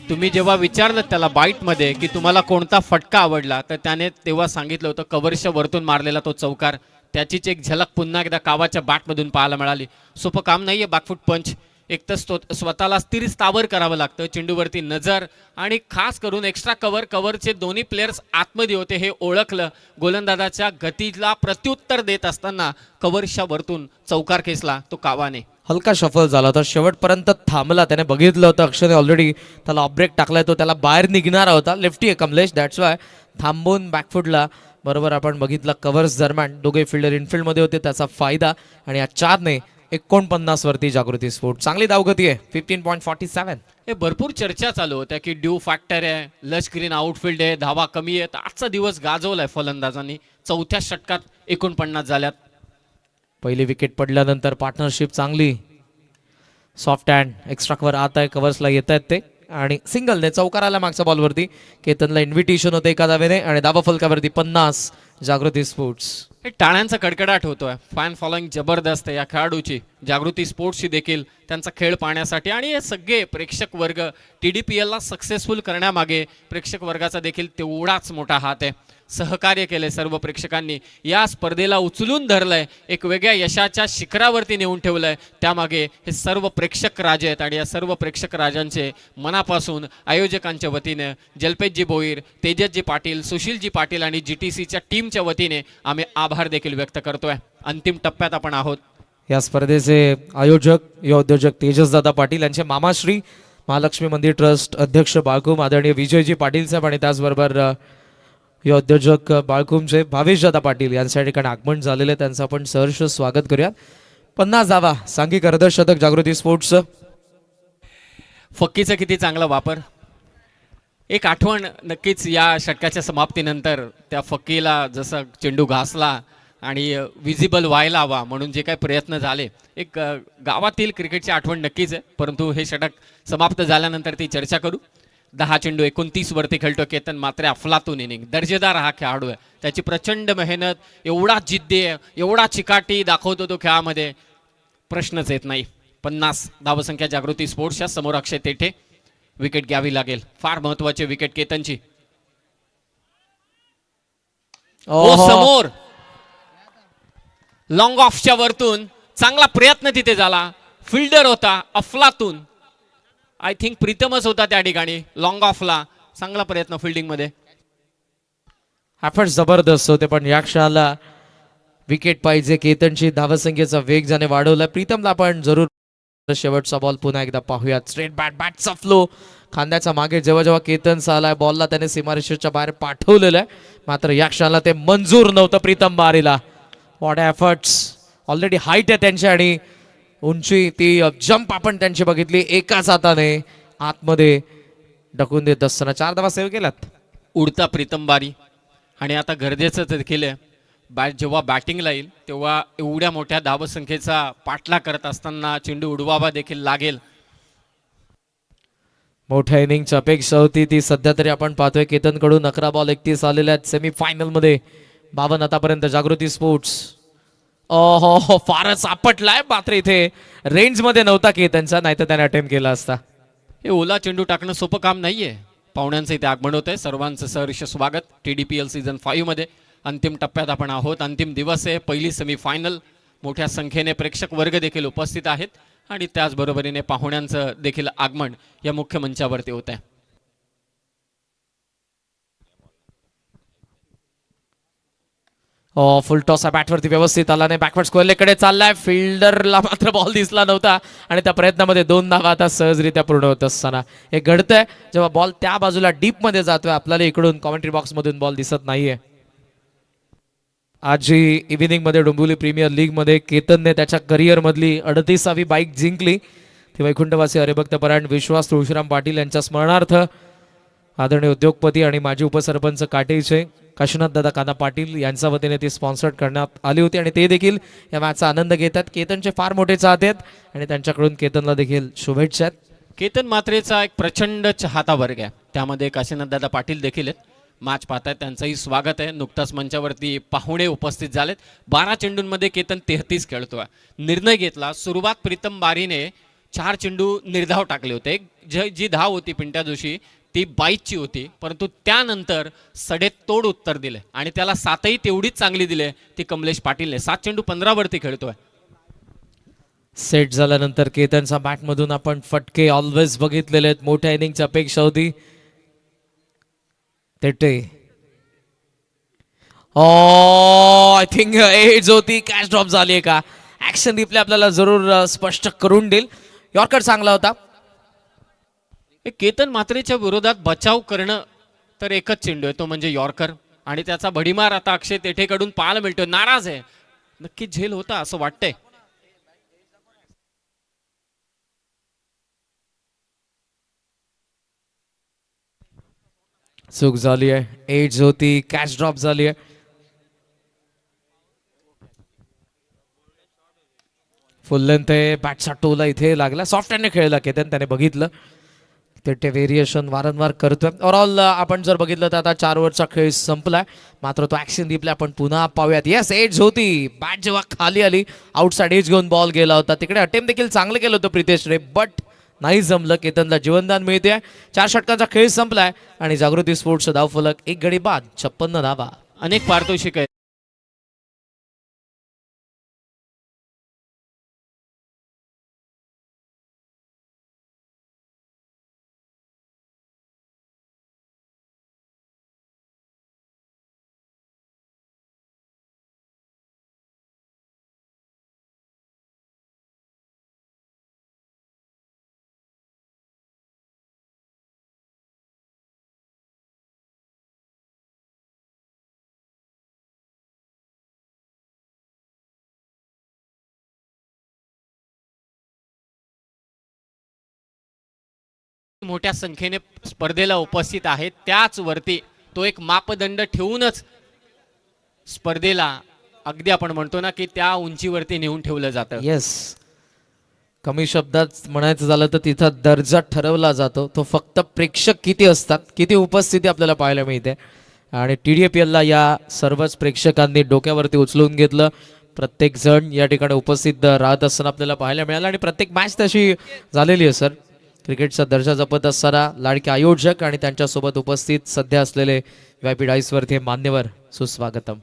तुम्ही जेव्हा विचारलं त्याला बाईटमध्ये की तुम्हाला कोणता फटका आवडला, तर त्याने तेव्हा सांगितलं होतं कव्हरच्या वरतून मारलेला तो चौकार. त्याचीच एक झलक पुन्हा एकदा कावाच्या बॅटमधून पाहायला मिळाली. सोपं काम नाही आहे बॅकफूट पंच. एक तर स्वतःला स्थिर स्थावर करावं लागतं, चेंडूवरती नजर, आणि खास करून एक्स्ट्रा कव्हरचे दोन्ही प्लेयर्स आतमध्ये होते हे ओळखलं. गोलंदाजाच्या गतीला प्रत्युत्तर देत असताना कव्हरच्या वरतून चौकार खेचला तो कावाने. हलका शफल झाला होता, शेवटपर्यंत थांबला. त्याने बघितलं होतं अक्षयने ऑलरेडी त्याला ऑफ ब्रेक टाकलाय, तो त्याला बाहेर निघणारा होता. लेफ्टी आहे कमलेश, दॅट्स वाय थांबून बॅकफुटला. बरोबर आपण बघितलं कव्हर्स दरम्यान दोघे फिल्डर इनफिल्डमध्ये होते, त्याचा फायदा. आणि या 4ने 49 वरती जागृती स्पोर्ट. चांगली धावगती आहे 15.47. हे भरपूर चर्चा चालू होत्या की ड्यू फॅक्टर आहे, लश ग्रीन आउटफील्ड आहे, धावा कमी आहे. आजचा दिवस गाजवलाय फलंदाजांनी. 4थ्या षटकात 49 झाल्यात. पहिली विकेट पडल्यानंतर पार्टनरशिप चांगली. सॉफ्ट हँड, एक्स्ट्रा कव्हर आत आहे, कव्हर्सला येत आहेत ते, आणि सिंगलने चौकार आला मागच्या बॉलवरती. केतनला इन्व्हिटेशन होते एका धावेने आणि धावा फलकावरती 50 जागृती स्पोर्ट्स. हे टाळ्यांचा कडकडाट होतोय. फॅन फॉलोइंग जबरदस्त आहे या खेळाडूची. जागृती स्पोर्ट्सची देखील त्यांचा खेळ पाहण्यासाठी, आणि हे सगळे प्रेक्षक वर्ग TDPLला सक्सेसफुल करण्यामागे प्रेक्षक वर्गाचा देखील तेवढाच मोठा हात आहे. सहकार्य केले सर्व प्रेक्षकांनी, या स्पर्धेला उचलून धरलंय, एक वेगळ्या यशाच्या शिखरावरती नेऊन ठेवलंय. त्यामागे हे सर्व प्रेक्षक राजे आहेत, आणि या सर्व प्रेक्षक राजांचे मनापासून आयोजकांच्या वतीने जलपेशजी भोईर, तेजसजी पाटील, सुशीलजी पाटील आणि GTCच्या टीमच्या वतीने आम्ही आभार देखील व्यक्त करतोय. अंतिम टप्प्यात आपण आहोत. या स्पर्धेचे आयोजक युवा उद्योजक तेजसदादा पाटील यांचे मामाश्री महालक्ष्मी मंदिर ट्रस्ट अध्यक्ष बाळकूम आदरणीय विजयजी पाटील साहेब, आणि त्याचबरोबर युवा उद्योजक बाळकूमचे भावेशदादा पाटील यांच्या ठिकाणी आगमन झालेले, त्यांचं आपण सहर्ष स्वागत करूया. 50 धावा, सांघिक अर्धशतक जागृती स्पोर्ट्सचं. फक्कीचा किती चांगला वापर. एक आठवण नक्कीच या षटकाच्या समाप्तीनंतर त्या फक्कीला जसं चेंडू घासला आणि विजिबल व्हायला हवा म्हणून जे काही प्रयत्न झाले, एक गावातील क्रिकेटची आठवण नक्कीच आहे. परंतु हे षटक समाप्त झाल्यानंतर ती चर्चा करू. 10 चेंडू 29 वरती खेळतो केतन, मात्र अफलातून इनिंग. दर्जेदार हा खेळाडू आहे, त्याची प्रचंड मेहनत, एवढा जिद्दी आहे, एवढा चिकाटी दाखवतो तो खेळामध्ये, प्रश्नच येत नाही. 50 धावसंख्या जागृती स्पोर्ट्सच्या समोर. अक्षय तेठे विकेट घ्यावी लागेल. फार महत्वाची विकेट केतनची. समोर लॉंग ऑफच्या वरतून चांगला प्रयत्न तिथे झाला. फिल्डर होता अफलातून, आय थिंक प्रीतमच होता त्या ठिकाणी लॉंग ऑफला. चांगला प्रयत्न फिल्डिंग मध्ये. एफर्ट जबरदस्त होते पण या क्षणाला विकेट पाहिजे. केतनची धावसंख्येचा वेग ज्याने वाढवला. प्रीतमला आपण जरूर शेवटचा बॉल पुन्हा एकदा पाहूयात. स्ट्रेट बॅटचा फ्लो खांद्याचा मागे जेव्हा जेव्हा केतन आलाय बॉलला त्याने सीमारेषेच्या बाहेर पाठवलेलं आहे, मात्र या क्षणाला ते मंजूर नव्हतं प्रीतम बारीला. What efforts. ऑलरेडी हाईट आहे त्यांची आणि उंची, ती जंप आपण त्यांची बघितली. एकाच हाताने आतमध्ये ढकून देत असताना 4 धावा सेव्ह केल्यात. उडता प्रीतम बारी. आणि आता गरजेचं देखील आहे, जेव्हा बॅटिंगला येईल तेव्हा एवढ्या मोठ्या धावसंख्येचा पाठलाग करत असताना चेंडू उडवावा देखील लागेल. मोठ्या इनिंगची अपेक्षा होती ती सध्या तरी आपण पाहतोय. केतनकडून 11 बॉल 31 आलेले आहेत. सेमीफायनल मध्ये 52 आतापर्यंत. जागृती स्पोर्ट्स हो फारच आपटलाय, मात्र इथे रेंज मध्ये नव्हता केतनचा, नाहीतर त्याने अटेम्प्ट केला असता. हे ओला चेंडू टाकणं सोपं काम नाहीये. पाहुण्यांचं इथे आगमन होत आहे. सर्वांचं सहर्ष स्वागत. TDPL सीझन 5 मध्ये अंतिम टप्प्यात आपण आहोत. अंतिम दिवस आहे. पहिली सेमीफायनल. मोठ्या संख्येने प्रेक्षक वर्ग देखील उपस्थित आहेत आणि त्याचबरोबरीने पाहुण्यांचं देखील आगमन या मुख्य मंचावरती होत आहे. फुल टॉस बॅटवरती व्यवस्थित आला नाही. बॅकवर्ड स्क्वेअरकडे चाललाय. फिल्डरला मात्र बॉल दिसला नव्हता आणि त्या प्रयत्नामध्ये 2 धावा आता सहजरित्या पूर्ण होत असताना हे घडतंय जेव्हा बॉल त्या बाजूला डीप मध्ये जातोय. आपल्याला इकडून कॉमेंट्री बॉक्स मधून बॉल दिसत नाहीये. आज जी इव्हिनिंग मध्ये डोंबिवली प्रीमियर लीग मध्ये केतनने त्याच्या करिअर मधली 38वी बाईक जिंकली. ती वैकुंठवासी हरिभक्त परायण विश्वास तुळशीराम पाटील यांच्या स्मरणार्थ आदरणीय उद्योगपती आणि माजी उपसरपंच काटेचे काशीनाथ दादा काना पाटील यांच्या वतीने ती स्पॉन्सर्ड करण्यात आली होती आणि ते देखील या मॅचचा आनंद घेतात. केतनचे फार मोठे चाहते आहेत आणि त्यांच्याकडून केतनला देखील शुभेच्छा आहेत. केतन मात्रेचा एक प्रचंड चाहता वर्ग आहे, त्यामध्ये काशीनाथ दादा पाटील देखील आहेत. मॅच पाहतायत त्यांचंही स्वागत आहे. नुकताच मंचावरती पाहुणे उपस्थित झालेत. 12 चेंडूंमध्ये केतन 33 खेळतोय. निर्णय घेतला. सुरुवात प्रीतम बारीने 4 चेंडू निर्धाव टाकले होते. जी धाव होती पिंट्या जोशी ती 22ची होती, परंतु त्यानंतर सडेतोड उत्तर दिले आणि त्याला 7ही तेवढीच चांगली दिले ती कमलेश पाटीलने. 7 चेंडू 15 वरती खेळतोय. सेट झाल्यानंतर केतनच्या बॅटमधून आपण फटके ऑलवेज बघितलेले आहेत. मोठ्या इनिंगची अपेक्षा होती. तेटे आय थिंक एज होती. कॅच ड्रॉप झाली आहे का? ऍक्शन रिप्ले आपल्याला जरूर स्पष्ट करून देईल. यॉर्कर चांगला होता. केतन मात्रेच्या विरोधात बचाव करणं तर एकच चेंडू आहे, तो म्हणजे यॉर्कर. आणि त्याचा भडीमार आता अक्षय तेठेकडून पाहायला मिळतोय. नाराज आहे. नक्की झेल होता असं वाटतंय. चूक झाली आहे. एज होती. कॅच ड्रॉप झाली आहे. फुल लेंथ आहे. बॅटचा टोला इथे लागला. सॉफ्ट हँडने खेळला केतन, त्याने बघितलं. ते व्हेरिएशन वारंवार करतोय. ओव्हरऑल आपण जर बघितलं तर आता 4 ओव्हरचा खेळ संपलाय, मात्र तो ऍक्शन रिप्ले आपण पुन्हा पाहूयात. येस, एज होती. बॅट जेव्हा खाली आली आउटसाइड एज घेऊन बॉल गेला होता. तिकडे अटेम्प्ट देखील चांगलं केलं होतं प्रितेश रे, बट नाही जमलं. केतनला जीवनदान मिळते. 4 षटकांचा खेळ संपलाय आणि जागृती स्पोर्ट्स धाव फलक 1 गडी बाद 56 धावा. अनेक पारितोषिक आहे. मोठ्या संख्येने स्पर्धेला उपस्थित आहेत. त्याच वरती तो एक मापदंड ठेवूनच स्पर्धेला अगदी आपण म्हणतो ना की त्या उंचीवरती नेऊन ठेवलं जातं. येस, कमी शब्दात म्हणायचं झालं तर तिथं दर्जा ठरवला जातो. तो फक्त प्रेक्षक किती असतात, किती उपस्थिती आपल्याला पाहायला मिळते. आणि TDPLला या सर्वच प्रेक्षकांनी डोक्यावरती उचलून घेतलं. प्रत्येक जण या ठिकाणी उपस्थित राहत असताना आपल्याला पाहायला मिळालं आणि प्रत्येक मॅच तशी झालेली आहे सर. क्रिकेटचा दर्जा जपत असताना लाडके आयोजक आणि त्यांच्यासोबत उपस्थित सध्या असलेले VIP डाईसवरती मान्यवर सुस्वागतम.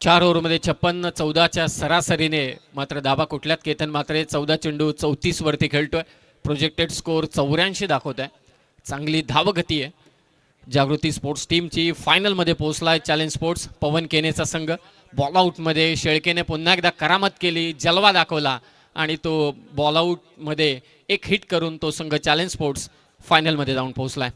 4 ओव्हरमध्ये 56 14च्या सरासरीने मात्र धाबा कुठल्यात केतन मात्रे 14 चेंडू 34 वरती खेळतोय. प्रोजेक्टेड स्कोर 84 दाखवत आहे. चांगली धावगती आहे. जागृती स्पोर्ट्स टीमची फायनलमध्ये पोहोचलाय चॅलेंज स्पोर्ट्स. पवन केनेचा संघ बॉल आउटमध्ये शेळकेने पुन्हा एकदा करामत केली, जलवा दाखवला आणि तो बॉल आउटमध्ये एक हिट करून तो संघ चॅलेंज स्पोर्ट्स फायनलमध्ये जाऊन पोहोचलाय.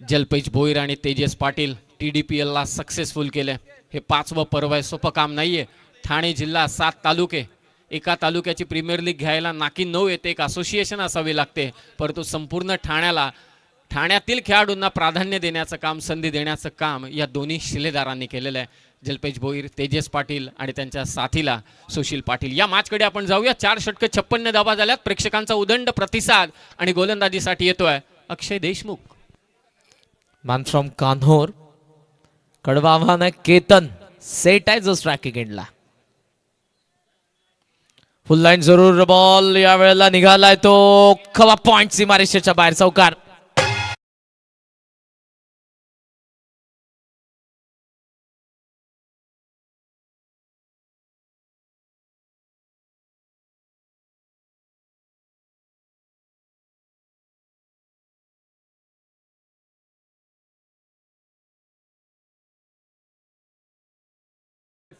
जलपेश भोईर आणि तेजस पाटील TDPLला सक्सेसफुल केले. हे 5वं पर्व आहे, सोपं काम नाहीये. ठाणे जिल्हा 7 तालुके, एका तालुक्याची प्रीमियर लीग घ्यायला नाकी 9 येते. एक असोसिएशन असावी लागते, परंतु संपूर्ण ठाण्यातील खेळाडूंना प्राधान्य देण्याचं काम, संधी देण्याचं काम या दोन्ही शिलेदारांनी केलेलं आहे. जलपेश भोईर, तेजस पाटील आणि त्यांच्या साथीला सुशील पाटील. या मॅचकडे आपण जाऊया. 4 षटकं 56 धावा झाल्यात. प्रेक्षकांचा उदंड प्रतिसाद आणि गोलंदाजीसाठी येतोय अक्षय देशमुख. Man from Kanhor. कडवा आव्हान आहे. केतन सेट आहे जो स्ट्रायकिंग एंडला. फुल लाईन जरूर बॉल या वेळेला निघालाय तो खवा पॉइंट सीमारेषेच्या बाहेर. चौकार.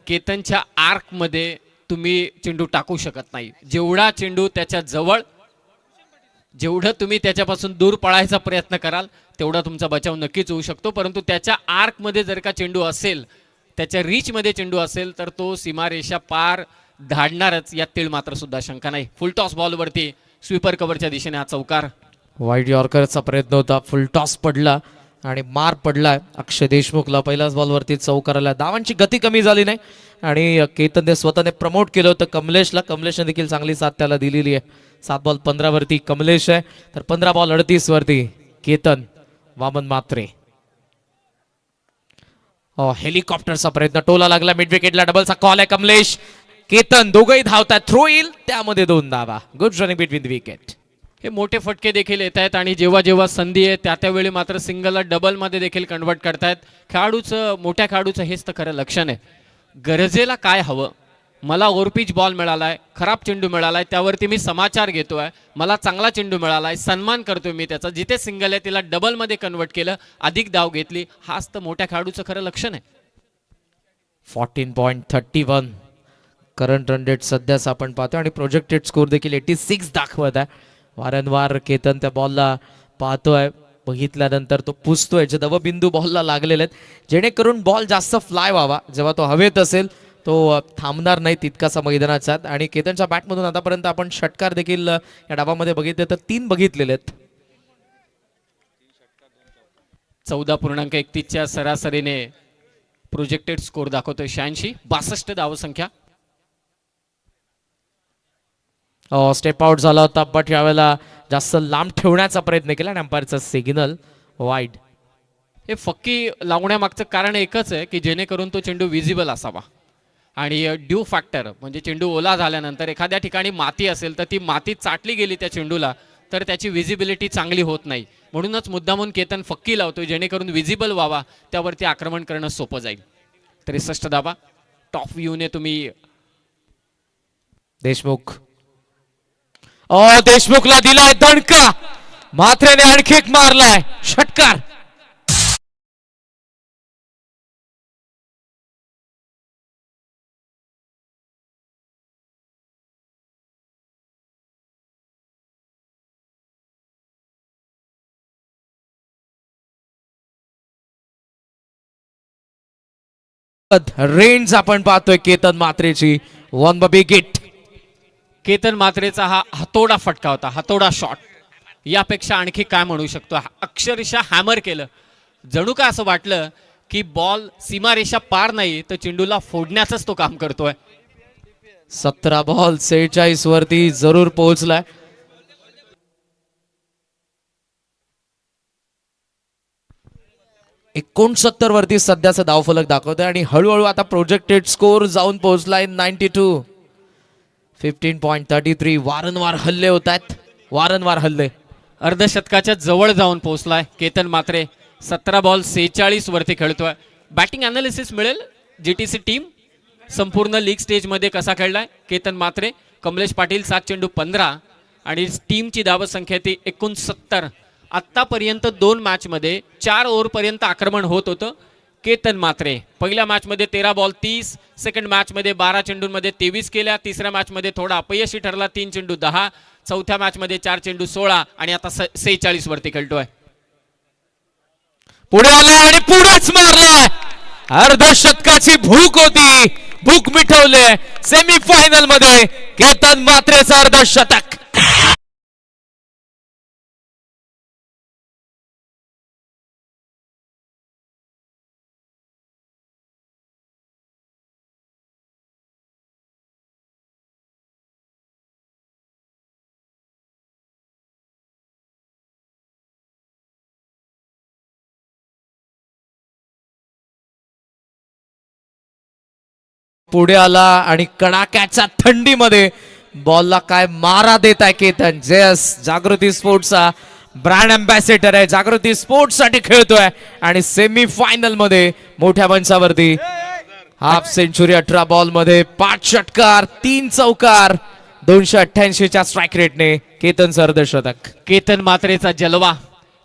केतनच्या आर्क मध्ये तुम्ही चेंडू टाकू शकत नाही. जेवढा चेंडू त्याच्या जवळ, जेवढं तुम्ही त्याच्यापासून दूर पळायचा प्रयत्न कराल तेवढा तुमचा बचाव नक्कीच होऊ शकतो. परंतु त्याच्या आर्क मध्ये जर का चेंडू असेल, त्याच्या रीच मध्ये चेंडू असेल तर तो सीमारेषा पार धाडणारच, यात तीळ मात्र सुद्धा शंका नाही. फुल टॉस बॉलवरती स्वीपर कव्हरच्या दिशेने हा चौकार. वाईड यॉर्करचा प्रयत्न होता, फुल टॉस पडला आणि मार पडलाय अक्षय देशमुखला. पहिल्याच बॉलवरती चौकाराला. धावांची गती कमी झाली नाही आणि केतनने स्वतःने प्रमोट केलं होतं कमलेशला. कमलेशने देखील चांगली साथ त्याला दिलेली आहे. 7 बॉल 15 वरती कमलेश आहे, तर 15 बॉल 38 वरती केतन. वामन मात्रे. हेलिकॉप्टरचा प्रयत्न, टोला लागला मिड विकेटला. डबलचा कॉल आहे. कमलेश केतन दोघंही धावतात. थ्रो येईल, त्यामध्ये 2 धावा. Good running between the wicket. हे मोठे फटके देखील येत आहेत आणि जेव्हा जेव्हा संधी आहे त्यावेळी मात्र सिंगलला डबलमध्ये देखील कन्वर्ट करतायत. मोठ्या खेळाडूचं हेच तर खरं लक्षण आहे. गरजेला काय हवं, मला ओव्हरपिच बॉल मिळालाय, खराब चेंडू मिळालाय, त्यावरती मी समाचार घेतोय, मला चांगला चेंडू मिळालाय, सन्मान करतोय मी त्याचा. जिथे सिंगल आहे तिला डबलमध्ये कन्वर्ट केलं, अधिक धाव घेतली. हाच तर मोठ्या खेळाडूचं खरं लक्षण आहे. 14.31 करंट रन रेट सध्याच आपण पाहतो आणि प्रोजेक्टेड स्कोर देखील 86 दाखवत आहे. वारंवार केतन त्या बॉलला पाहतोय, बघितल्यानंतर तो पुसतोय. जे दवबिंदू बॉलला लागलेले आहेत जेणेकरून बॉल जास्त फ्लाय व्हावा. जेव्हा तो हवेत असेल तो थांबणार नाही तितकासा मैदानाचा. आणि केतनच्या बॅटमधून आतापर्यंत आपण षटकार देखील या डावामध्ये बघितले तर 3 बघितलेले आहेत. 14.31च्या सरासरीने प्रोजेक्टेड स्कोर दाखवतोय 86. 62 धावसंख्या. स्टेप आउट झाला होता, बट यावेळेला जास्त लांब ठेवण्याचा प्रयत्न केला आणि अंपायरचा सिग्नल वाईड. हे फक्की लावण्यामागचं कारण एकच आहे की जेणेकरून तो चेंडू विजिबल असावा. आणि ड्यू फॅक्टर म्हणजे चेंडू ओला झाल्यानंतर एखाद्या ठिकाणी माती असेल तर ती माती चाटली गेली त्या चेंडूला तर त्याची विजिबिलिटी चांगली होत नाही. म्हणूनच मुद्दामून केतन फक्की लावतोय जेणेकरून विजिबल व्हावा, त्यावरती आक्रमण करणं सोपं जाईल. 63 धावा. टॉप व्ह्यूने तुम्ही देशमुख. देशमुखला दिलाय दणका. मात्रेने आणखी एक मारलाय षटकार. रेंज आपण पाहतोय केतन मात्रेची. 1 विकेट. केतन मात्रेचा हा हातोडा फटका होता, हातोडा शॉट. यापेक्षा आणखी काय म्हणू शकतो. अक्षरशः हॅमर केलं. जणू काय असं वाटलं की बॉल सीमारेषा पार नाही तर चेंडूला फोडण्याचंच तो काम करतोय. 17 बॉल 46 वरती जरूर पोहोचलाय. $69 वरती सध्याचा धावफलक दाखवतोय आणि हळूहळू आता प्रोजेक्टेड स्कोर जाऊन पोहोचलाय 92. 15.33. वारंवार हल्ले होत आहेत, वारंवार हल्ले. अर्धशतकाच्या जवळ जाऊन पोहोचलाय केतन मात्रे. 17 बॉल 46 वरती खेळतोय. बॅटिंग अनालिसिस मिळेल जीटीसी टीम संपूर्ण लीग स्टेजमध्ये कसा खेळलाय. केतन मात्रे, कमलेश पाटील 7 चेंडू 15 आणि टीमची धावसंख्या ती 69. आत्तापर्यंत 2 मॅचमध्ये 4 ओव्हरपर्यंत आक्रमण होत होतं. केतन मात्रे पहिल्या मॅचमध्ये 13 बॉल 30, सेकंड मॅचमध्ये 12 चेंडूंमध्ये 23 केल्या, तिसऱ्या मॅचमध्ये थोडा अपयशी ठरला 3 चेंडू 10, चौथ्या मॅचमध्ये 4 चेंडू 16 आणि आता 46 वरती खेळतोय. पुढे आला आणि पुढेच मारलाय. अर्धशतकाची भूक होती, भूक मिटवले. सेमीफायनल मध्ये केतन मात्रेचं अर्धशतक. पुढे आला आणि कडाक्याच्या थंडीमध्ये बॉलला काय मारा देत आहे केतन. जेस जागृती स्पोर्ट्सचा ब्रँड अँबॅसेडर आहे, जागृती स्पोर्ट्स साठी खेळतोय आणि सेमी फायनल मध्ये मोठ्या मंचावरती हाफ सेंचुरी 18 बॉल मध्ये 5 षटकार 3 चौकार 288च्या स्ट्राईक रेटने केतनचं अर्धशतक. केतन मात्रेचा जलवा,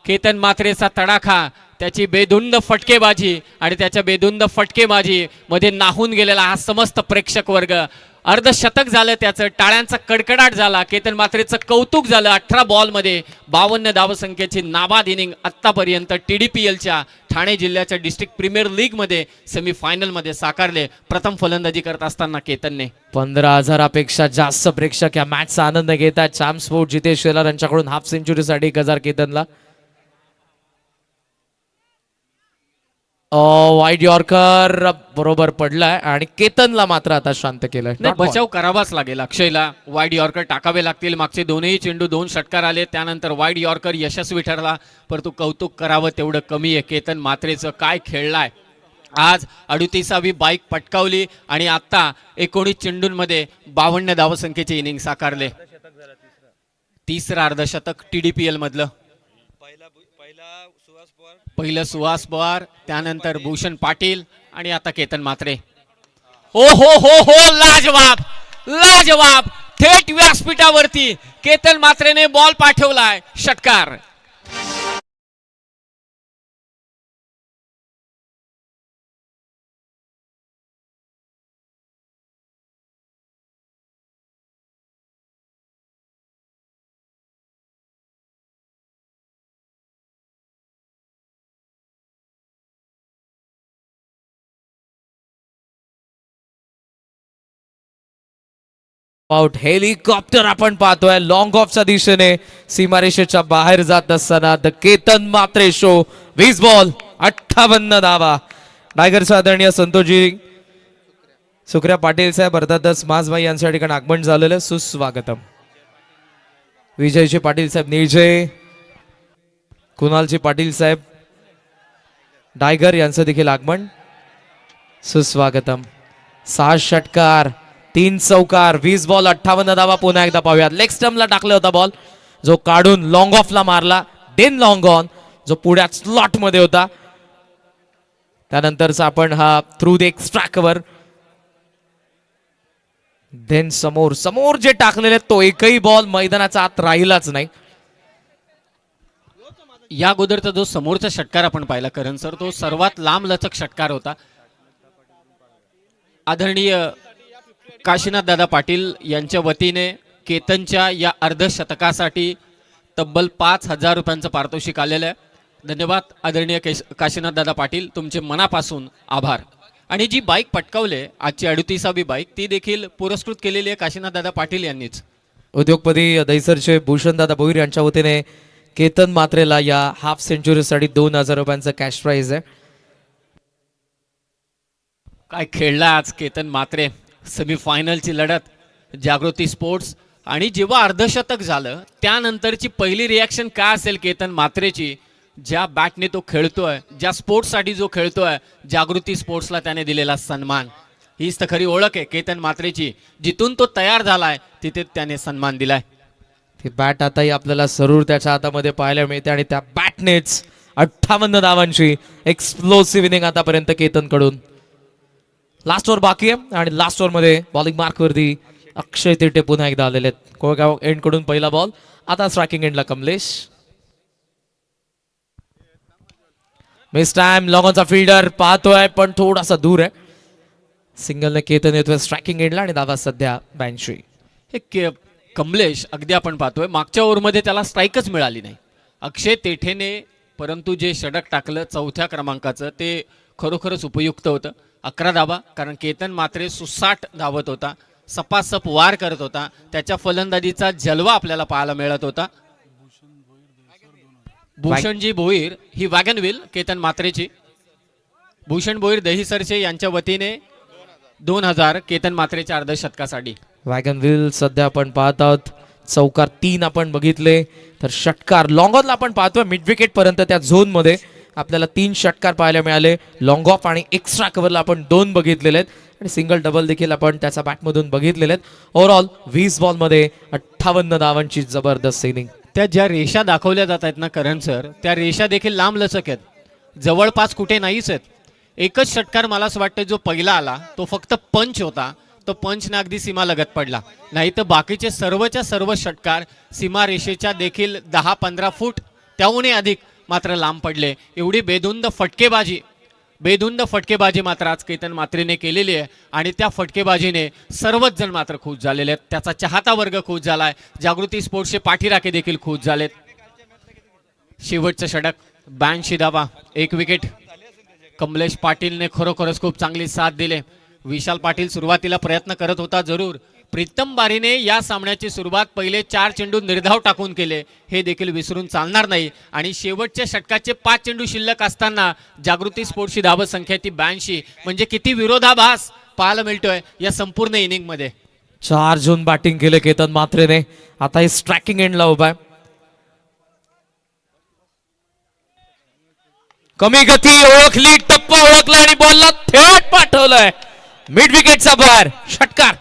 केतन मात्रेचा तडाखा, त्याची बेधुंद फटकेबाजी आणि त्याच्या बेधुंद फटकेबाजी मध्ये नाहून गेलेला हा समस्त प्रेक्षक वर्ग. अर्धशतक झालं त्याचं, टाळ्यांचा कडकडाट झाला, केतन मात्रेचं कौतुक झालं. 18 बॉल मध्ये 52 धावसंख्येची नाबाद इनिंग आतापर्यंत TDPLच्या ठाणे जिल्ह्याच्या डिस्ट्रिक्ट प्रीमियर लीग मध्ये सेमीफायनल मध्ये साकारले. प्रथम फलंदाजी करत असताना केतनने 15,000पेक्षा जास्त प्रेक्षक या मॅचचा आनंद घेतात. चॅम्प स्पोर्ट जितेश शेलार यांच्याकडून हाफ सेंचुरीसाठी 1000 केतनला. वाईड यॉर्कर बरोबर पडलाय आणि केतनला मात्र आता शांत केलंय. बचाव करावाच लागेल अक्षयला. वाईड यॉर्कर टाकावे लागतील. मागचे दोनही चेंडू 2 षटकार आले, त्यानंतर वाईड यॉर्कर यशस्वी ठरला, परंतु कौतुक करावं तेवढं कमी आहे. केतन मात्रेचं काय खेळलाय आज. 38वी बाईक पटकावली आणि आता 19 चेंडूंमध्ये 52 धावसंख्येचे इनिंग साकारले. तिसरं अर्धशतक TDPL मधलं. पहिलं सुहास पवार, त्यानंतर भूषण पाटील आणि आता केतन मात्रे. ओ हो हो हो, लाजवाब लाजवाब. थेट व्यासपीठावरती केतन मात्रेने बॉल पाठवलाय. षटकार. आउट हेलिकॉप्टर आपण पाहतोय लॉंग ऑफच्या दिशेने सीमारेषेच्या बाहेर जात असताना the Ketan Matre show. 20 ball 58 धावा. टायगरचा आदरणीय संतोषजी सुखऱ्या पाटील साहेब अर्थातच मासभाई यांच्या ठिकाणी आगमन झालेलं सुस्वागतम. विजयजी पाटील साहेब निर्जय, कुणालजी पाटील साहेब टायगर यांचं देखील आगमन सुस्वागतम. 6 षटकार 3 चौकार 20 बॉल 58 धावा. पुन्हा एकदा पाहूयात. लेग स्टम्पला टाकला होता बॉल, जो काढून लॉंग ऑफला मारला. देन लॉंग ऑन, जो पुढ्यात स्लॉट मध्ये होता. त्यानंतरचा आपण हा through the extra cover. Then समोर समोर जे टाकलेले तो एकही बॉल मैदानाचा आत राहिलाच नाही. या अगोदरचा जो समोरचा षटकार आपण पाहिला करण सर, तो सर्वात लांब लचक षटकार होता. आदरणीय काशीनाथ दादा पाटील यांच्या वतीने केतनच्या या अर्धशतकासाठी तब्बल 5,000 रुपयांचं पारितोषिक आलेलं आहे. धन्यवाद आदरणीय काशीनाथ दादा पाटील, तुमचे मनापासून आभार. आणि जी बाईक पटकावले आजची 38वी बाईक, ती देखील पुरस्कृत केलेली आहे काशीनाथ दादा पाटील यांनीच. उद्योगपती दैसरचे भूषण दादा भोईर यांच्या वतीने केतन मात्रेला या हाफ सेंचुरीसाठी 2,000 रुपयांचं कॅश प्राइज आहे. काय खेळला आज केतन मात्रे. सेमीफायनलची लढत जागृती स्पोर्ट्स. आणि जेव्हा अर्धशतक झालं त्यानंतरची पहिली रिॲक्शन काय असेल केतन मात्रेची. ज्या बॅटने तो खेळतोय, ज्या स्पोर्ट्ससाठी जो खेळतोय, जागृती स्पोर्ट्सला त्याने दिलेला सन्मान, हीच तर खरी ओळख आहे केतन मात्रेची. जिथून तो तयार झालाय तिथे त्याने सन्मान दिलाय. ती बॅट आताही आपल्याला सरूर त्याच्या हातामध्ये पाहायला मिळते आणि त्या बॅटनेच 58 धावांची एक्सप्लोसिव्ह इनिंग आतापर्यंत केतन कडून. लास्ट ओव्हर बाकी आहे आणि लास्ट ओव्हर मध्ये बॉलिंग मार्क वरती अक्षय तिरटे पुन्हा एकदा आलेले आहेत. कोळगाव एंड कडून पहिला बॉल. आता स्ट्रायकिंग एंडला कमलेश. Mistime. लॉंगॉनचा फिल्डर पाहतोय पण थोडासा दूर आहे. सिंगलने केतन येतोय स्ट्रायकिंग एंडला आणि दावा सध्या 82. हे कमलेश अगदी आपण पाहतोय मागच्या ओव्हरमध्ये त्याला स्ट्राईकच मिळाली नाही अक्षय तेठेने, परंतु जे षटक टाकलं 4थ्या क्रमांकाचं ते खरोखरच उपयुक्त होतं. 11 धावा, कारण केतन मात्रे सुसाट धावत होता, सपासप वार करत होता, त्याच्या फलंदाजीचा जलवा आपल्याला पाहायला मिळत होता. भूषणजी भोईर ही वॅगन व्हील केतन मात्रेची. भूषण भोईर दहिसरचे यांच्या वतीने 2000 केतन मात्रेच्या अर्धशतकासाठी. वॅगन व्हील सध्या आपण पाहत आहोत. चौकार 3 आपण बघितले तर षटकार लॉंग ऑनला आपण पाहतोय मिड विकेट पर्यंत त्या झोन मध्ये आपल्याला 3 षटकार पाहायला मिळाले. लॉंग ऑफ आणि एक्स्ट्रा कव्हरला आपण 2 बघितलेले आहेत आणि सिंगल डबल देखील आपण त्याच्या बॅटमधून बघितलेले आहेत. ओव्हरऑल 20 बॉल मध्ये 58 धावांची जबरदस्त इनिंग. त्या ज्या रेषा दाखवल्या जात आहेत ना करण सर, त्या रेषा देखील लांब लचक आहेत, जवळपास कुठे नाहीच आहेत. एकच षटकार मला असं वाटतं जो पहिला आला तो फक्त पंच होता, तो पंचने अगदी सीमा लगत पडला, नाही तर बाकीचे सर्वच्या सर्व षटकार सीमा रेषेच्या देखील 10-15 फूट त्याहूनही अधिक मात्र लांब पडले. एवढी बेधुंद फटकेबाजी मात्र आज केतन मात्रेने केलेली आहे आणि त्या फटकेबाजीने सर्वच जण मात्र खुश झालेले आहेत. त्याचा चाहता वर्ग खुश झालाय, जागृती स्पोर्ट्सचे पाठीराखे देखील खुश झालेत. शेवटचं षटक 82 धावा, 1 विकेट. कमलेश पाटीलने खरोखरच खूप चांगली साथ दिले. विशाल पाटील सुरुवातीला प्रयत्न करत होता जरूर. प्रीतम बारीने या सामन्याची सुरुवात पहिले 4 चेंडू निर्धाव टाकून केले, हे देखील विसरून चालणार नाही. आणि शेवटच्या षटकाचे 5 चेंडू शिल्लक असताना जागृती स्पोर्ट्सची धाव संख्या ती 82, म्हणजे किती विरोधाभास पाहायला मिळतोय या संपूर्ण इनिंग मध्ये. 4 जून बॅटिंग केले केतन मात्रेने. आता हे स्ट्रायकिंग एंडला उभा आहे. कमी गती ओळखली, टप्पा ओळखला आणि बॉलला थेट पाठवलंय मिड विकेटचा बाहेर. षटकार.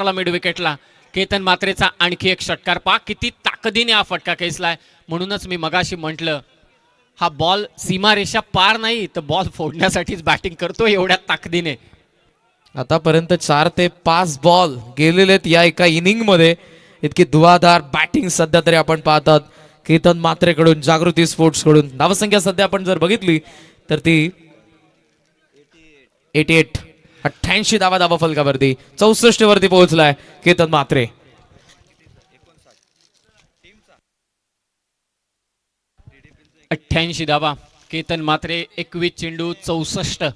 मिड विकेटला केतन मात्रेचा आणखी एक षटकार. पा किती ताकदीने हा फटका खेचलाय. म्हणूनच मी मगाशी म्हटलं हा बॉल सीमारेषा पार नाही तर बॉल फोडण्यासाठीच बॅटिंग करतो एवढ्या ताकदीने. आतापर्यंत 4 ते 5 बॉल गेलेले आहेत या एका इनिंग मध्ये. इतकी धुवाधार बॅटिंग सध्या तरी आपण पाहतात केतन मात्रेकडून, जागृती स्पोर्ट्स कडून. धावसंख्या सध्या आपण जर बघितली तर ती 88 धावा फलकावरती 64 वरती पोहोचलाय केतन मात्रे. अठ्ठ्याऐंशी धावा केतन मात्रे, 21 चेंडू 64.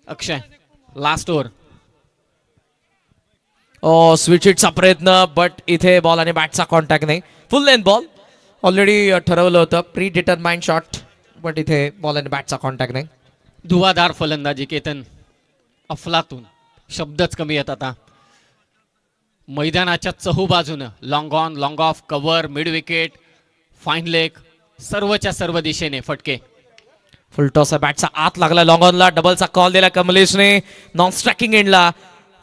अक्षय लास्ट ओव्हर. स्विच हिटचा प्रयत्न, बट इथे बॉल आणि बॅटचा कॉन्टॅक्ट नाही. फुल लेंथ बॉल ऑलरेडी ठरवलं होतं, प्री डिटरमाइंड शॉट, बट इथे बॉल आणि बॅटचा कॉन्टॅक्ट नाही. धुवाधार फलंदाजी केतन, अफलातून शब्दच कमी येत. आता मैदानाच्या चहूबाजूनं long on, long off, cover, mid wicket, fine leg, सर्वच्या सर्व दिशेने फटके. फुलटॉस बॅटचा आत लागला लॉंग ऑनला. डबलचा कॉल दिला कमलेशने. नॉन स्ट्रायकिंग एंडला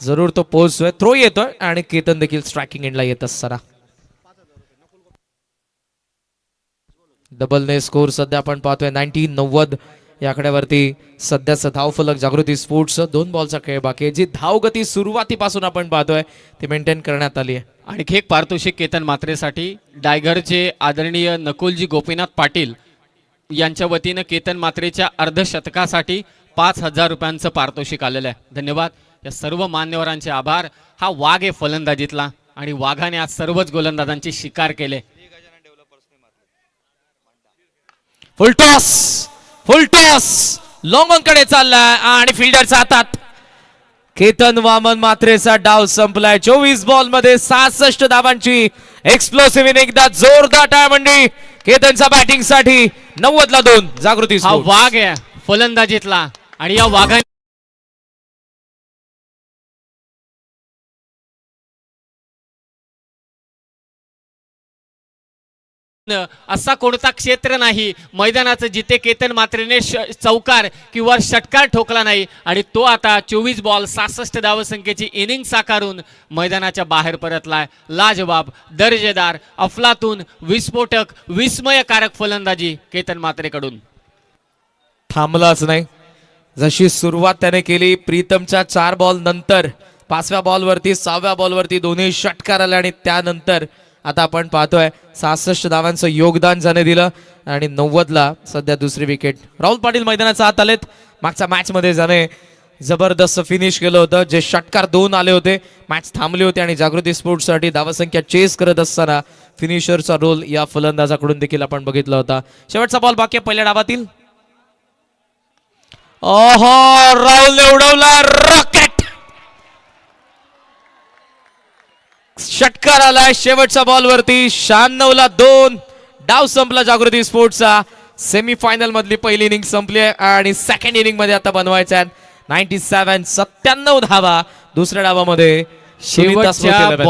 जरूर तो पोहोचतोय, थ्रो येतोय आणि केतन देखील स्ट्रायकिंग एंडला येत असताना. डबलने स्कोर सध्या आपण पाहतोय 90 या आकड्यावरती सध्याचं धाव फलक जागृती स्पोर्ट्स. 2 बॉलचा खेळ बाकी आहे. जी धावगती सुरुवातीपासून आपण पाहतोय ती मेंटेन करण्यात आली आहे. आणखी एक पारितोषिक केतन मात्रेसाठी. डायगरचे आदरणीय नकुलजी गोपीनाथ पाटील यांच्या वतीनं केतन मात्रेच्या अर्धशतकासाठी 5000 रुपयांचं पारितोषिक आलेलं आहे. धन्यवाद या सर्व मान्यवरांचे आभार. हा वाघ आहे फलंदाजीतला आणि वाघाने आज सर्वच गोलंदाजांची शिकार केले. फुलटॉस लॉंग ऑन कडे चाललाय आणि फिल्डरच्या हातात. केतन वामन मात्रेचा डाव संपलाय. 24 बॉल मध्ये 66 धावांची एक्सप्लोसिव्ह इनिंग. एकदा जोरदार टाळमंडी केतनच्या बॅटिंग साठी. 90ला 2 जागृती. हा वाघ आहे फलंदाजीतला आणि या वाघाने असा कोणता क्षेत्र नाही मैदानाचं जिथे केतन मात्रेने चौकार किंवा षटकार ठोकला नाही आणि तो आता 24 बॉल 66 धावसंख्येची इनिंग साकारून मैदानाच्या बाहेर परतलाय. लाजवाब, दर्जेदार, अफलातून, विस्फोटक, विस्मयकारक फलंदाजी केतन मात्रेकडून. थांबलाच नाही. जशी सुरुवात त्याने केली प्रीतमच्या 4 बॉल नंतर 5व्या बॉलवरती 6व्या बॉलवरती दोन्ही षटकार आले आणि त्यानंतर आता आपण पाहतोय 66 धावांचं योगदान ज्याने दिलं आणि 90ला सध्या दुसरी विकेट. राहुल पाटील मैदानाचा आत आलेत. मागच्या मॅच मध्ये ज्याने जबरदस्त फिनिश केलं होतं, जे षटकार 2 आले होते, मॅच थांबली होती आणि जागृती स्पोर्ट्स साठी धावसंख्या चेस करत असताना फिनिशरचा रोल या फलंदाजाकडून देखील आपण बघितला होता. शेवटचा बॉल बाकी पहिल्या डावातील. ओहो, राहुलने उडवला रॉकेट. षटकार आलाय शेवटच्या बॉलवरती. 96ला 2. डाव संपला जागृती स्पोर्ट्सचा. सेमीफायनल मधली पहिली इनिंग संपली आहे आणि सेकंड इनिंग मध्ये आता बनवायच्या 97 धावा. दुसऱ्या डावामध्ये शेवटच्या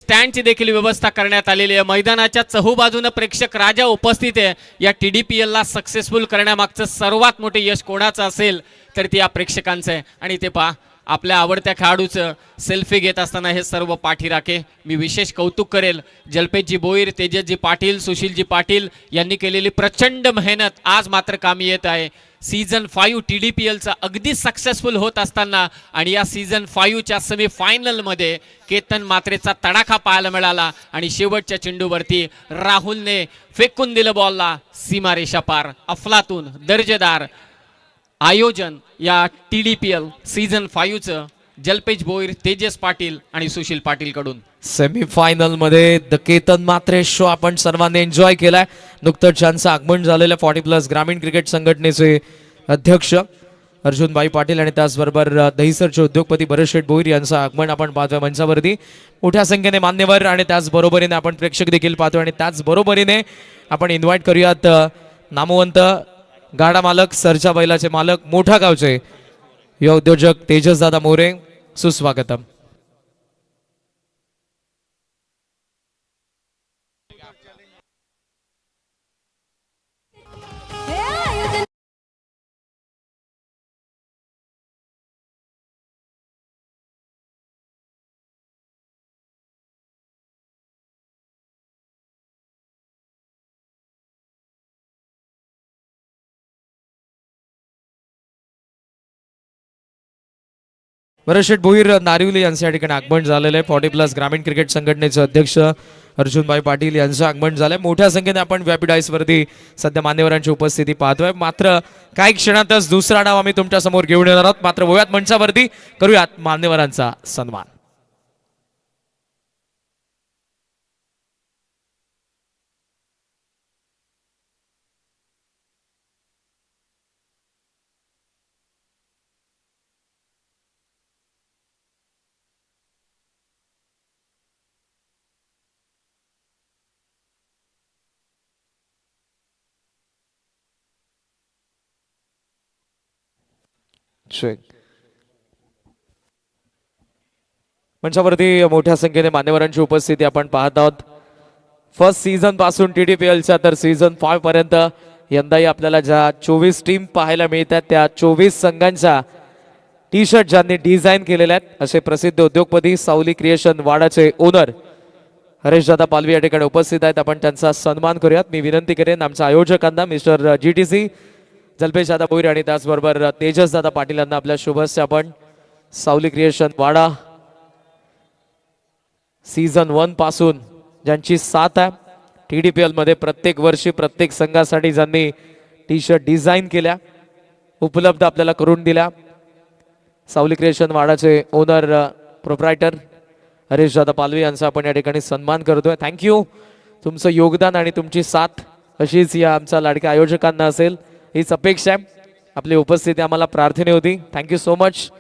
स्टँडची देखील व्यवस्था करण्यात आलेली आहे. मैदानाच्या चहूबाजूनं प्रेक्षक राजा उपस्थित आहे. या TDPL ला सक्सेसफुल करण्यामागचं सर्वात मोठे यश कोणाचं असेल तर ते या प्रेक्षकांचं आहे. आणि ते पहा, आपल्या आवडत्या खेळाडूचं सेल्फी घेत असताना हे सर्व पाठीराखे. मी विशेष कौतुक करेल जल्पेशजी बोईर, तेजसजी पाटील, सुशीलजी पाटील यांनी केलेली प्रचंड मेहनत आज मात्र कामी येत आहे. सीझन 5 TDPLचा अगदी सक्सेसफुल होत असताना आणि या सीझन 5च्या सेमीफायनलमध्ये केतन मात्रेचा तडाखा पाहायला मिळाला आणि शेवटच्या चेंडूवरती राहुलने फेकून दिलं बॉलला सीमारेषा पार. अफलातून, दर्जेदार आयोजन या TDPL सीझन 5चं जल्पेश बोईर, तेजस पाटील आणि सुशील पाटील कडून. सेमीफायनल मध्ये द केतन मात्रे शो आपण सर्वांनी एन्जॉय केलाय. नुकतंच ज्यांचं आगमन झालेलं 40+ ग्रामीण क्रिकेट संघटनेचे अध्यक्ष अर्जुनभाई पाटील आणि त्याचबरोबर दहिसरचे उद्योगपती भरतशेठ बोईर यांचं आगमन आपण पाहतोय मंचावरती. मोठ्या संख्येने मान्यवर आणि त्याचबरोबरीने आपण प्रेक्षक देखील पाहतोय आणि त्याचबरोबरीने आपण इन्व्हाइट करूयात नामवंत गाडा मालक, सरच्या बैलाचे मालक, मोठा गावचे युवा उद्योजक तेजसदादा मोरे. सुस्वागतम. भरतशेठ भोईर नारिवली यांचे या ठिकाणी आगमन झालेलं आहे. 40+ ग्रामीण क्रिकेट संघटनेचे अध्यक्ष अर्जुनभाई पाटील यांचं आगमन झालंय. मोठ्या संख्येने आपण व्यापीडाईस वरती सध्या मान्यवरांची उपस्थिती पाहतोय. मात्र काही क्षणातच दुसरा डाव आम्ही तुमच्या समोर घेऊन येणार आहोत. मात्र वयात मंचावरती करूयात मान्यवरांचा सन्मान. मंचावरती मोठ्या संख्येने मान्यवरांची उपस्थिती आपण पाहत आहोत. फर्स्ट सीझन पासून TDPLच्या तर सीझन 5 पर्यंत यंदाही आपल्याला ज्या 24 टीम पाहायला मिळतात त्या 24 संघांचा टी-शर्ट ज्यांनी डिझाईन केलेले आहेत असे प्रसिद्ध उद्योगपती सावली क्रिएशन वाडाचे ओनर हरेशदादा पालवी या ठिकाणी उपस्थित आहेत. आपण त्यांचा सन्मान करूयात. मी विनंती करेन आमच्या आयोजकांना मिस्टर GTC जल्पेश दादा बोईर आणि त्याचबरोबर तेजस दादा पाटील यांना आपल्या शुभेच्छा. आपण सावली क्रिएशन वाडा सीझन 1 पासून ज्यांची साथ आहे TDPL मध्ये प्रत्येक वर्षी प्रत्येक संघासाठी ज्यांनी टी-शर्ट डिझाईन केल्या उपलब्ध आपल्याला करून दिल्या सावली क्रिएशन वाडाचे ओनर प्रोप्रायटर हरेशदादा पालवी यांचा आपण या ठिकाणी सन्मान करतोय. थँक्यू. तुमचं योगदान आणि तुमची साथ अशीच या आमच्या लाडक्या आयोजकांना असेल हीच अपेक्षा आहे. आपली उपस्थिती आम्हाला प्रार्थने होती. थँक्यू सो मच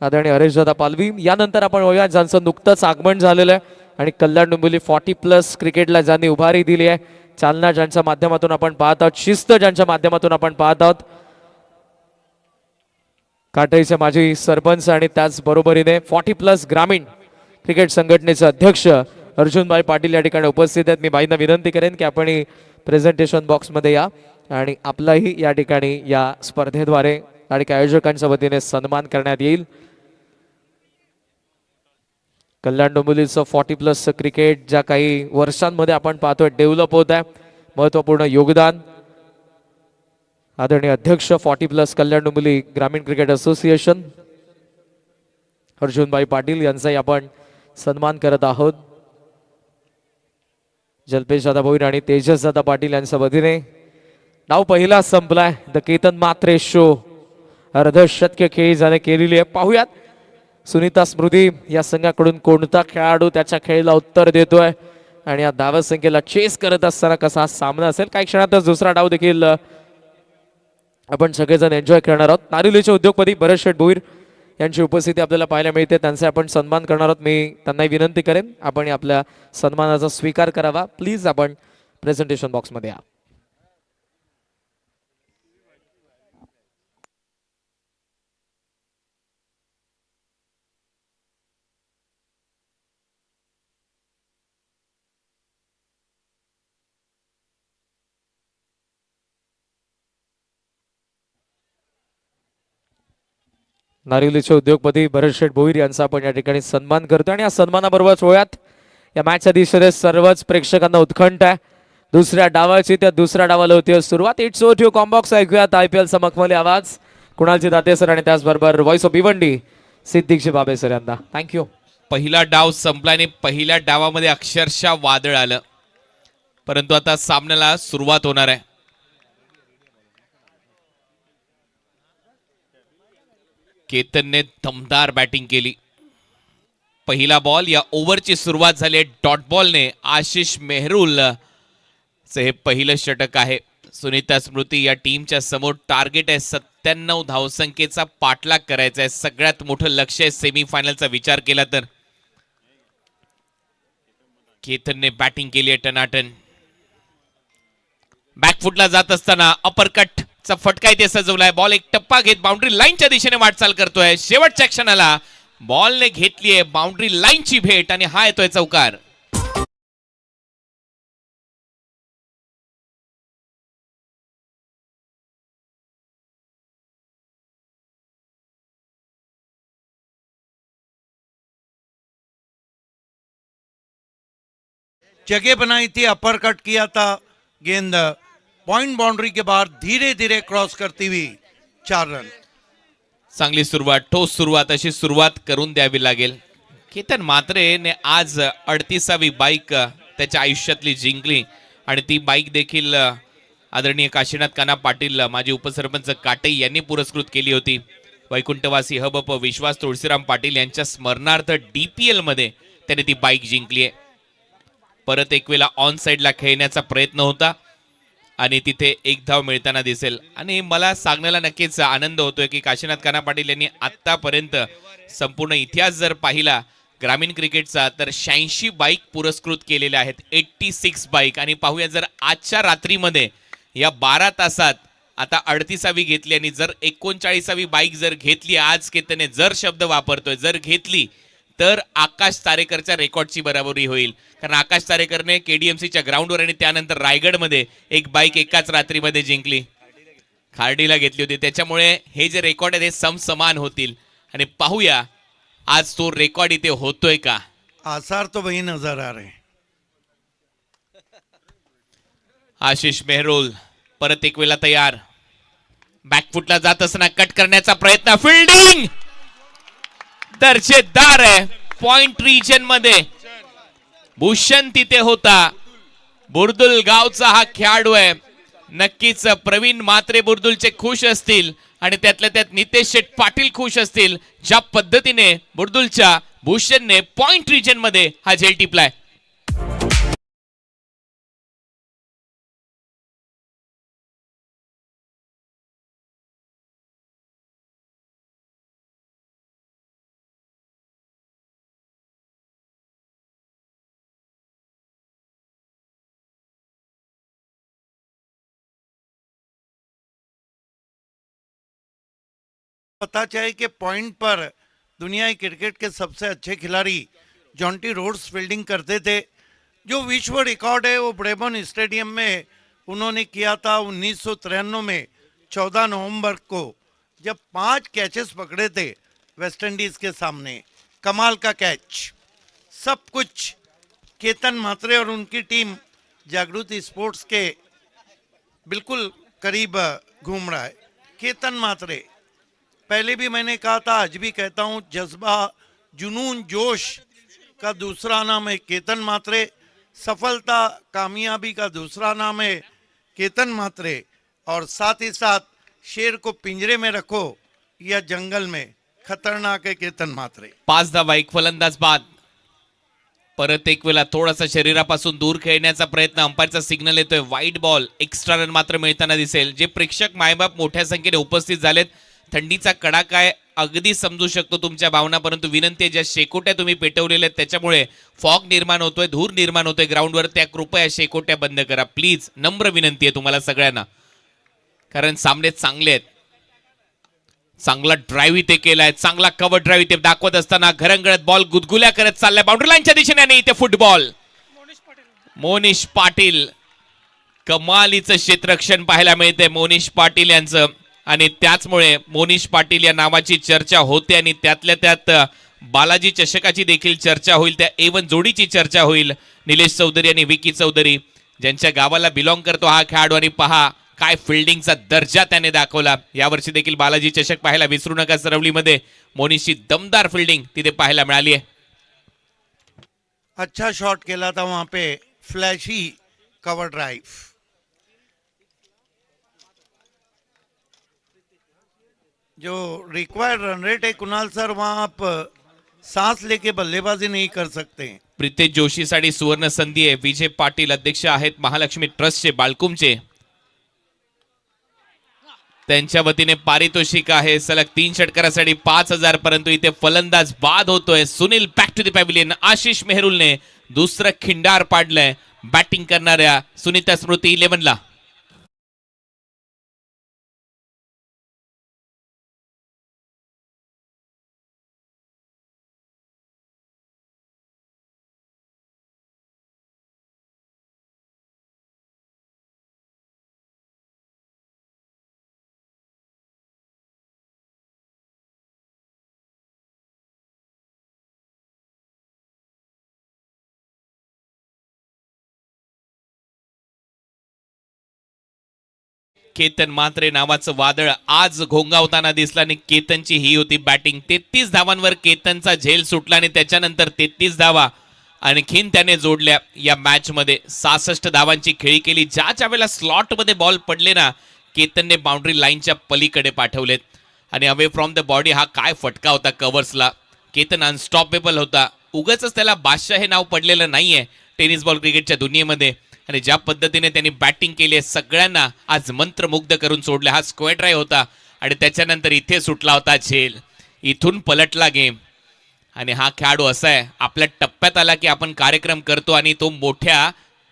आदरणीय हरेशदादा पालवी. यानंतर आपण बघूया ज्यांचं नुकतंच आगमन झालेलं आहे आणि कल्याण डोंबिवली 40+ क्रिकेटला ज्यांनी उभारी दिली आहे, चालना ज्यांच्या माध्यमातून आपण पाहत आहोत, शिस्त ज्यांच्या माध्यमातून आपण पाहत आहोत काटईचे माजी सरपंच आणि त्याच बरोबरीने 40+ ग्रामीण क्रिकेट संघटनेचे अध्यक्ष अर्जुनभाई पाटील या ठिकाणी उपस्थित आहेत. मी बाईंना विनंती करेन की आपण प्रेझेंटेशन बॉक्समध्ये या आणि आपलाही या ठिकाणी या स्पर्धेद्वारे या ठिकाणी आयोजकांच्या वतीने सन्मान करण्यात येईल. कल्याण डोंबिवलीचं 40+ क्रिकेट ज्या काही वर्षांमध्ये आपण पाहतोय डेव्हलप होत आहे, महत्वपूर्ण योगदान. आदरणीय अध्यक्ष 40+ कल्याण डोंबिवली ग्रामीण क्रिकेट असोसिएशन अर्जुनभाई पाटील यांचाही आपण सन्मान करत आहोत. जल्पेश दादा भोईर आणि तेजस दादा पाटील यांच्या वतीने डाव पहिला संपलाय. द केतन मात्रे शो अर्धशतके खेळी जाणे केलेली आहे. पाहूयात सुनीता स्मृती या संघाकडून कोणता खेळाडू त्याच्या खेळीला उत्तर देतोय आणि या धाव संख्येला चेस करत असताना कसा सामना असेल. काही क्षणातच दुसरा डाव देखील आपण सगळेजण एन्जॉय करणार आहोत. नारिवलीचे उद्योगपती भरत शेठ भोईर यांची उपस्थिती आपल्याला पाहायला मिळते. त्यांचे आपण सन्मान करणार आहोत. मी त्यांनाही विनंती करेन आपण आपल्या सन्मानाचा स्वीकार करावा. प्लीज आपण प्रेझेंटेशन बॉक्समध्ये या. नारिवलीचे उद्योगपती भरत शेठ भोईर यांचा आपण या ठिकाणी सन्मान करतो आणि या सन्मानाबरोबरच होयात या मॅचच्या दिशेने सर्वच प्रेक्षकांना उत्कंठ आहे. दुसऱ्या डावाची त्या दुसऱ्या डावाला होती सुरुवात. इट्स ओ टू कॉम्बॉक्स ऐकूयात IPL चमकमले आवाज कुणालजी दाते सर आणि त्याचबरोबर व्हॉइस ऑफ भिवंडी सिद्दीकजी बाबे सर यांना थँक्यू. पहिला डाव संपल्याने पहिल्या डावामध्ये अक्षरशः वादळ आलं, परंतु आता सामन्याला सुरुवात होणार आहे. केतनने दमदार बॅटिंग केली. पहिला बॉल या ओव्हरची सुरुवात झाली डॉट बॉलने. आशिष मेहरुल हे पहिलं षटक आहे. सुनीता स्मृती या टीमच्या समोर टार्गेट आहे 97 धावसंख्येचा पाठलाग करायचा आहे. सगळ्यात मोठं लक्ष आहे सेमीफायनलचा विचार केला तर. केतनने बॅटिंग केली आहे टनाटन. बॅकफुटला जात असताना अपरकट चा फटका इथे सजवलाय. बॉल एक टप्पा घेत बाउंड्री लाईनच्या दिशेने वाटचाल करतोय. शेवटच्या क्षणाला बॉलने घेतलीये बाउंड्री लाईनची भेट आणि हा येतोय चौकार. जगह बनाई थी, अपर कट किया था, गेंद पॉइंट बाउंड्री के बाहर धीरे धीरे क्रॉस करती हुई 4 रन. चांगली सुरुवात, ठोस सुरुवात, अशी सुरुवात करून द्यावी लागेल. केतन मात्रेने आज 38वी बाईक त्याच्या आयुष्यातली जिंकली आणि ती बाईक देखील आदरणीय काशीनाथ काना पाटील माजी उपसरपंच काटई यांनी पुरस्कृत केली होती. वैकुंठवासी हबप विश्वास तुळशीराम पाटील यांच्या स्मरणार्थ DPL मध्ये त्याने ती बाईक जिंकली आहे. परत एक वेळा ऑन साइडला खेळण्याचा प्रयत्न होता आणि तिथे एक धाव मिळताना दिसेल. आणि मला सांगण्याला नक्कीच आनंद होतोय की काशीनाथ काना पाटील यांनी आतापर्यंत संपूर्ण इतिहास जर पाहिला ग्रामीण क्रिकेटचा तर 86 बाईक पुरस्कृत केलेल्या आहेत. 86 बाईक. आणि पाहूया जर आजच्या रात्रीमध्ये या 12 तासात आता 38वी घेतली आणि जर 39वी बाईक जर घेतली आज केतने जर शब्द वापरतोय जर घेतली तर आकाश तारेकरच्या रेकॉर्डची बराबरी होईल. कारण आकाश तारेकरने KDMCच्या ग्राउंडवर आणि त्यानंतर रायगडमध्ये एक बाईक एकाच रात्रीमध्ये जिंकली, खार्डीला घेतली होती. त्याच्यामुळे हे जे रेकॉर्ड आहे ते समसमान होतील आणि पाहूया आज तो रेकॉर्ड इथे होतोय का. आसार तो वही नजर आ रहे. आशिष मेहरोल परत एक वेळा तयार. बॅकफुटला जात असताना कट करण्याचा प्रयत्न. फिल्डिंग दर्जेदार आहे. पॉइंट रिजन मध्ये भूषण तिथे होता. बुर्दुल गावचा हा खेळाडू आहे. नक्कीच प्रवीण मात्रे बुर्दुलचे खुश असतील आणि त्यातल्या त्यात नितेश शेठ पाटील खुश असतील ज्या पद्धतीने बुर्दुलच्या भूषणने पॉइंट रिजन मध्ये हा झेल टिपलाय. पता चले कि पॉइंट पर दुनिया क्रिकेट के सबसे अच्छे खिलाड़ी जॉन्टी रोड्स फील्डिंग करते थे। जो विश्व रिकॉर्ड है वो ब्रेबन स्टेडियम में उन्होंने किया था 1993 में 14 नवंबर को, जब 5 कैचेस पकड़े थे वेस्ट इंडीज के सामने। कमाल का कैच। सब कुछ केतन म्हात्रे और उनकी टीम जागृति स्पोर्ट्स के बिल्कुल करीब घूम रहा है। केतन म्हात्रे, पहले भी मैंने कहा था, आज भी कहता हूँ, जज्बा, जुनून, जोश का दूसरा नाम है केतन म्हात्रे। सफलता, कामयाबी का दूसरा नाम है केतन म्हात्रे। और साथ ही साथ शेर को पिंजरे में रखो या जंगल में, खतरनाक है केतन म्हात्रे। 5 धावा, एक फलंदाज बाद. परत एक वेळा थोडासा शरीरापासून दूर खेळण्याचा प्रयत्न. अंपायरचा सिग्नल येतोय. वाईट बॉल. एक्स्ट्रा रन मात्र मिळताना दिसेल. जे प्रेक्षक मायबाप मोठ्या संख्येने उपस्थित झालेत, थंडीचा कडाका आहे, अगदी समजू शकतो तुमच्या भावना, परंतु विनंती आहे, ज्या शेकोट्या तुम्ही पेटवलेल्या आहेत त्याच्यामुळे फॉग निर्माण होतोय, धूर निर्माण होतोय ग्राउंडवर, त्या कृपया शेकोट्या बंद करा प्लीज. नम्र विनंती आहे तुम्हाला सगळ्यांना, कारण सामने चांगले आहेत. चांगला ड्राईव्ह इथे केलाय, चांगला कव्हर ड्राईव्ह इथे दाखवत असताना घरंगळत बॉल गुदगुल्या करत चाललाय बाउंड्री लाईनच्या दिशेने, आणि इथे फुटबॉल. मोनिश पाटील, कमालीचं क्षेत्ररक्षण पाहायला मिळतंय मोनिश पाटील यांचं, आणि त्याचमुळे मोनिश पाटील या नावाची चर्चा होते, आणि त्यातल्या त्यात बालाजी चषकाची देखील चर्चा होईल. त्या A1 जोडीची चर्चा होईल. निलेश चौधरी आणि विकी चौधरी, ज्यांच्या गावाला बिलॉंग करतो हा खेळाडू, आणि पहा काय फिल्डिंगचा दर्जा त्याने दाखवला. यावर्षी देखील बालाजी चषक पाहायला विसरू नका. सरवलीमध्ये मोनिशची दमदार फिल्डिंग तिथे पाहायला मिळाली आहे. अच्छा शॉट खेला था वहां पे, फ्लैशी कवर ड्राइव। जो रिक्वायर्ड रन रेट है कुणाल सर, वहां आप सांस लेके बल्लेबाजी नहीं कर सकते। प्रितेश जोशीसाठी सुवर्ण संधी आहे. विजय पाटील अध्यक्ष आहेत महालक्ष्मी ट्रस्टचे बाळकुमचे, त्यांच्या वतीने पारितोषिक आहे सलग 3 षटकारासाठी 5,000, परंतु इथे फलंदाज बाद होतोय. Sunil back to the pavilion. Ashish मेहरुलने दुसरं खिंडार पाडलंय बॅटिंग करणाऱ्या सुनीता स्मृती 11ला. केतन म्हात्रे नावाचं वादळ आज घोंगावताना दिसला, आणि केतनची ही होती बॅटिंग. 33 धावांवर केतनचा झेल सुटला, आणि त्याच्यानंतर 33 धावा आणखीन त्याने जोडल्या या मॅच मध्ये. 66 धावांची खेळी केली. ज्या वेळेला स्लॉट मध्ये बॉल पडले ना, केतनने बाउंड्री लाईनच्या पलीकडे पाठवलेत, आणि अवे फ्रॉम द बॉडी हा काय फटका होता कव्हर्सला. केतन अनस्टॉपेबल होता. उगाच त्याला बादशाह हे नाव पडलेलं नाहीये टेनिस बॉल क्रिकेटच्या दुनियेमध्ये, आणि ज्या पद्धतीने त्यांनी बॅटिंग केली आहे सगळ्यांना आज मंत्रमुग्ध करून सोडले. हा स्क्वेअर ड्राईव्ह होता, आणि त्याच्यानंतर इथे सुटला होता झेल. इथून पलटला गेम, आणि हा खेळाडू असा आहे, आपल्या टप्प्यात आला की आपण कार्यक्रम करतो, आणि तो मोठ्या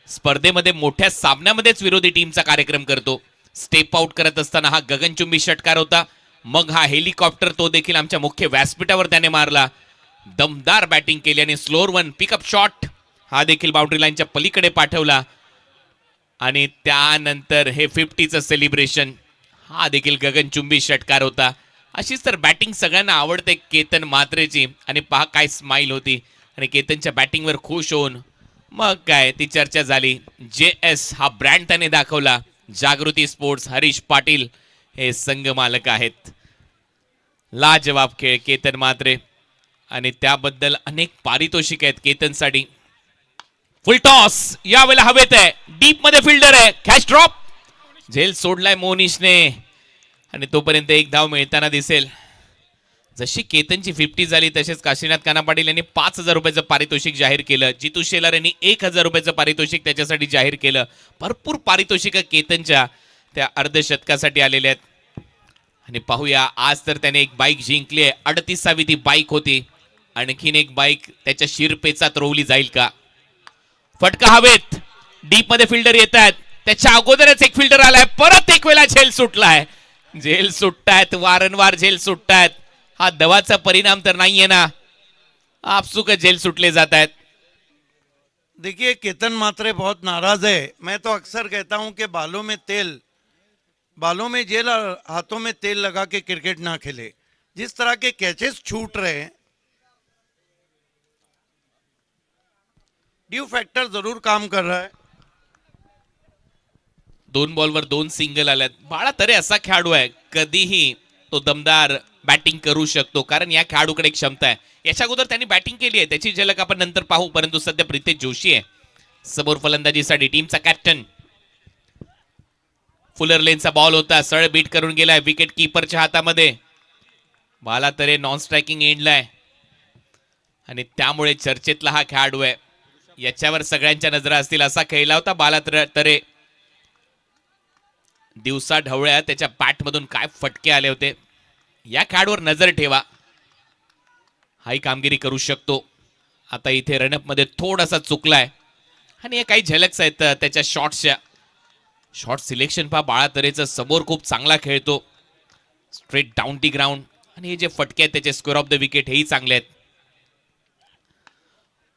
स्पर्धेमध्ये मोठ्या सामन्यामध्येच विरोधी टीमचा कार्यक्रम करतो. स्टेप आउट करत असताना हा गगनचुंबी षटकार होता. मग हा हेलिकॉप्टर, तो देखील आमच्या मुख्य व्यासपीठावर त्याने मारला. दमदार बॅटिंग केली, आणि स्लोअर वन पिकअप शॉट हा देखील बाउंड्री लाईनच्या पलीकडे पाठवला, आणि त्यानंतर हे 50चं सेलिब्रेशन, हा देखील गगनचुंबी षटकार होता. अशीच तर बॅटिंग सगळ्यांना आवडते केतन म्हात्रेची, आणि पहा काय स्माइल होती, आणि केतनच्या बॅटिंगवर खुश होऊन मग काय ती चर्चा झाली. JS हा ब्रँड त्याने दाखवला. जागृती स्पोर्ट्स, हरीश पाटील हे संघ मालक आहेत. लाजवाब खेळ केतन म्हात्रे, आणि त्याबद्दल अनेक पारितोषिक आहेत केतनसाठी. फुल टॉस यावेळेला हवेत आहे, डीप मध्ये फिल्डर आहे, कॅच ड्रॉप, झेल सोडलाय मोनिशने, आणि तोपर्यंत एक धाव मिळताना दिसेल. जशी केतनची 50 झाली तसेच काशीनाथ काना पाटील यांनी 5,000 रुपयाचं पारितोषिक जाहीर केलं. जितू शेलार यांनी 1,000 रुपयाचं पारितोषिक त्याच्यासाठी जाहीर केलं. भरपूर पारितोषिक केतनच्या त्या अर्धशतकासाठी आलेल्या आहेत. आणि पाहूया, आज तर त्याने एक बाईक जिंकली आहे. 38वी ती बाईक होती. आणखीन एक बाईक त्याच्या शिरपेचात रोवली जाईल का? फटका हवेत, डीप मध्ये फिल्डर येत आहेत. त्याच्या अगोदरच एक फिल्डर आलाय, परत एक वेळा झेल सुटलाय. झेल सुटतायत, वारंवार झेल सुटतायत. हा दवाचा परिणाम तर नाहीये ना, आपसुकच झेल सुटले जात आहेत. देखिए केतन मात्रे बहुत नाराज है. मैं तो अक्सर कहता हूं कि बालों में जेल और हाथों में तेल लगा के क्रिकेट ना खेले. जिस तरह के कैचेस छूट रहे हैं, ड्यू फैक्टर जरूर काम कर रहा है. 2 बॉलवर 2 सिंगल आल्यात. बाळा तरे असा खेळाडू आहे, कधीही तो दमदार बॅटिंग करू शकतो, कारण या खेळाडूकडे एक क्षमता आहे. याच्या अगोदर त्यांनी बॅटिंग केली आहे, त्याची झलक आपण नंतर पाहू. परंतु सध्या प्रितेश जोशी आहे समोर फलंदाजीसाठी, टीमचा कॅप्टन. फुलर लेनचा बॉल होता, सरळ बीट करून गेलाय विकेट कीपरच्या हातामध्ये. बाला तरे नॉन स्ट्रायकिंग एंडला आहे आणि त्यामुळे चर्चेतला हा खेळाडू आहे. याच्यावर सगळ्यांच्या नजरा असतील असा खेळला होता बाला तरे. दिवसा ढवळ्या त्याच्या बॅटमधून काय फटके आले होते. या खेळाडूवर नजर ठेवा, हाही कामगिरी करू शकतो. आता इथे रनअप मध्ये थोडासा चुकलाय आणि हे काही झलक्स आहेत त्याच्या शॉट्सच्या. शॉट सिलेक्शन पहा बाळा तरेचं, समोर खूप चांगला खेळतो, स्ट्रेट डाऊन टी ग्राउंड. आणि हे जे फटके आहेत त्याचे स्क्वेअर ऑफ द विकेट हेही चांगले आहेत.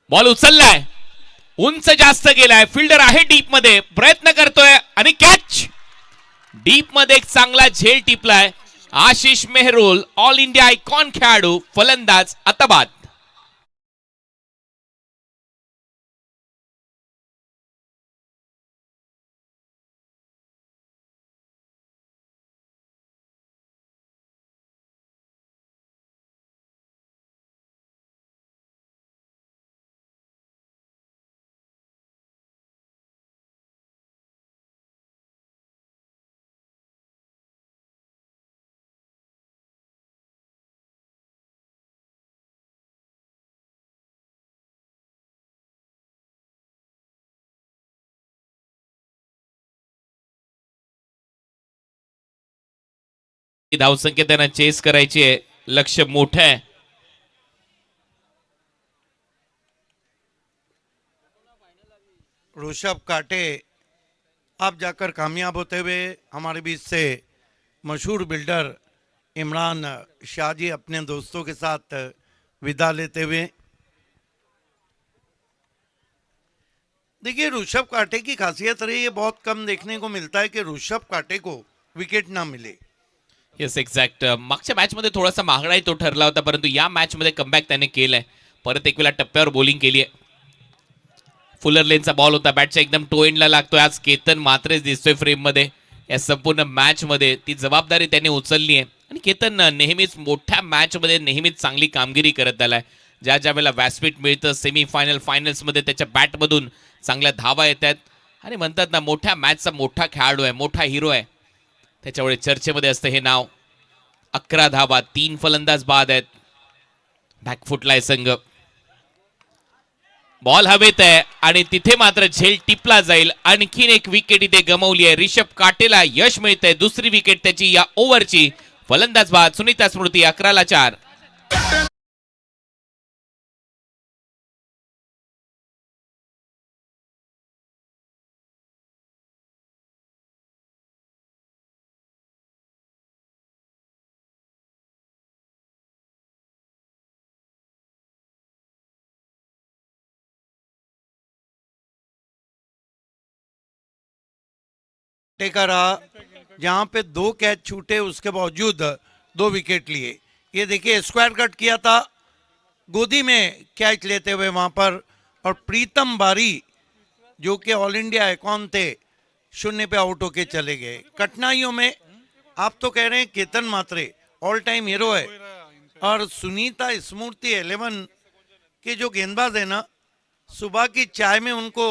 बॉल उचललाय, उंच जास्त गेलाय, फिल्डर आहे डीप मध्ये, प्रयत्न करतोय आणि कॅच. डीप मध्ये एक चांगला झेल टिपलाय. आशिष मेहरोल, ऑल इंडिया आयकॉन खेळाडू, फलंदाज आता बाद. धावसंख्या त्यांना चेस करायची आहे, लक्ष मोठं आहे. ऋषभ काटे अब जाकर कामयाब होते हुए हमारे बीच से मशहूर बिल्डर इमरान शाहजी अपने दोस्तों के साथ विदा लेते हुए. देखिए ऋषभ काटे की खासियत रही, ये बहुत कम देखने को मिलता है कि ऋषभ काटे को विकेट ना मिले. Yes exact. मागच्या मॅच मध्ये थोडासा महागडाही तो ठरला होता, परंतु या मॅच मध्ये कमबॅक त्याने केलाय. परत एक वेळा टप्प्यावर बॉलिंग केली आहे. फुलर लेनचा बॉल होता, बॅटच्या एकदम टो एंडला लागतोय. आज केतन मात्रेच दिसतोय फ्रेम मध्ये. या संपूर्ण मॅच मध्ये ती जबाबदारी त्याने उचलली आहे आणि केतन नेहमीच मोठ्या मॅच मध्ये नेहमीच चांगली कामगिरी करत आलाय. ज्या ज्या वेळेला व्यासपीठ मिळतं, सेमीफायनल फायनल्स मध्ये त्याच्या बॅटमधून चांगल्या धावा येतात आणि म्हणतात ना मोठ्या मॅचचा मोठा खेळाडू आहे, मोठा हिरो आहे, त्याच्यामुळे चर्चेमध्ये असतं हे नाव. 11 धावा, 3 फलंदाज बाद आहेत. बॅकफुटला आहे संघ. बॉल हवेत आहे आणि तिथे मात्र झेल टिपला जाईल. आणखीन एक विकेट इथे गमावली आहे. ऋषभ काटेला यश मिळतंय, दुसरी विकेट त्याची या ओव्हरची. फलंदाज बाद सुनीता स्मृती, 11-4. का रहा, जहां पे 2 कैच छूटे उसके बावजूद 2 विकेट लिए. ये देखिए स्क्वायर कट किया था, गोदी में कैच लेते हुए वहां पर. और प्रीतम बारी जो कि ऑल इंडिया आइकॉन थे, 0 पे आउट होके चले गए. कठिनाइयों में आप तो कह रहे हैं केतन मात्रे ऑल टाइम हीरो है, और सुनीता स्मृति 11 के जो गेंदबाज है ना, सुबह की चाय में उनको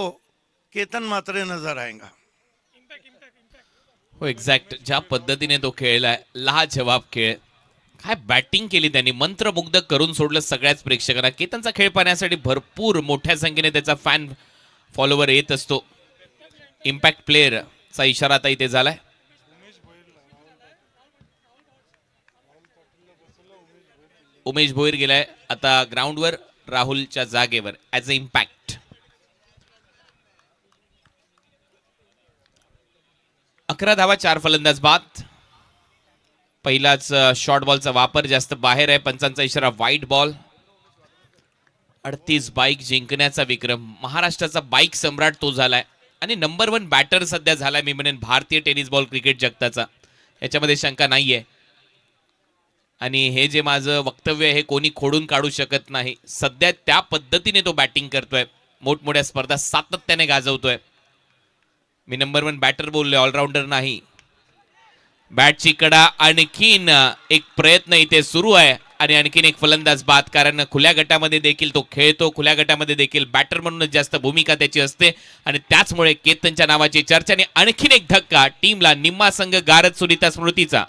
केतन मात्रे नजर आएगा. हो एक्झॅक्ट. ज्या पद्धतीने तो खेळलाय, लाजवाब खेळ. काय बॅटिंग केली त्यांनी, मंत्रमुग्ध करून सोडलं सगळ्याच प्रेक्षकांना. केतनचा खेळ पाहण्यासाठी भरपूर मोठ्या संख्येने त्याचा फॅन फॉलोवर येत असतो. इम्पॅक्ट प्लेअरचा इशारा आता इथे झालाय. उमेश भोईर गेलाय आता ग्राउंडवर राहुलच्या जागेवर ऍज अ इम्पॅक्ट. 11 धावा, 4 फलंदाज बाद. पहिलाच शॉर्ट बॉलचा वापर जास्त बाहेर आहे. पंचांचा इशारा वाईट बॉल. 38 बाईक जिंकण्याचा विक्रम महाराष्ट्राचा बाईक सम्राट तो झालाय आणि नंबर 1 बॅटर सध्या झालाय मी म्हणेन भारतीय टेनिस बॉल क्रिकेट जगताचा, याच्यामध्ये शंका नाहीये. आणि हे जे माझं वक्तव्य आहे हे कोणी खोडून काढू शकत नाही. सध्या त्या पद्धतीने तो बॅटिंग करतोय, मोठमोठ्या स्पर्धा सातत्याने गाजवतोय. मी नंबर 1 बॅटर बोललोय, ऑलराऊंडर नाही. बॅटची कडा, आणखीन एक प्रयत्न इथे सुरू आहे आणि आणखीन एक फलंदाज बाद, कारण खुल्या गटामध्ये देखील तो खेळतो, खुल्या गटामध्ये देखील बॅटर म्हणूनच जास्त भूमिका त्याची असते आणि त्याचमुळे केतनच्या नावाची चर्चा. आणि आणखीन एक धक्का टीमला, निम्मा संघ गारद सुनीता स्मृतीचा.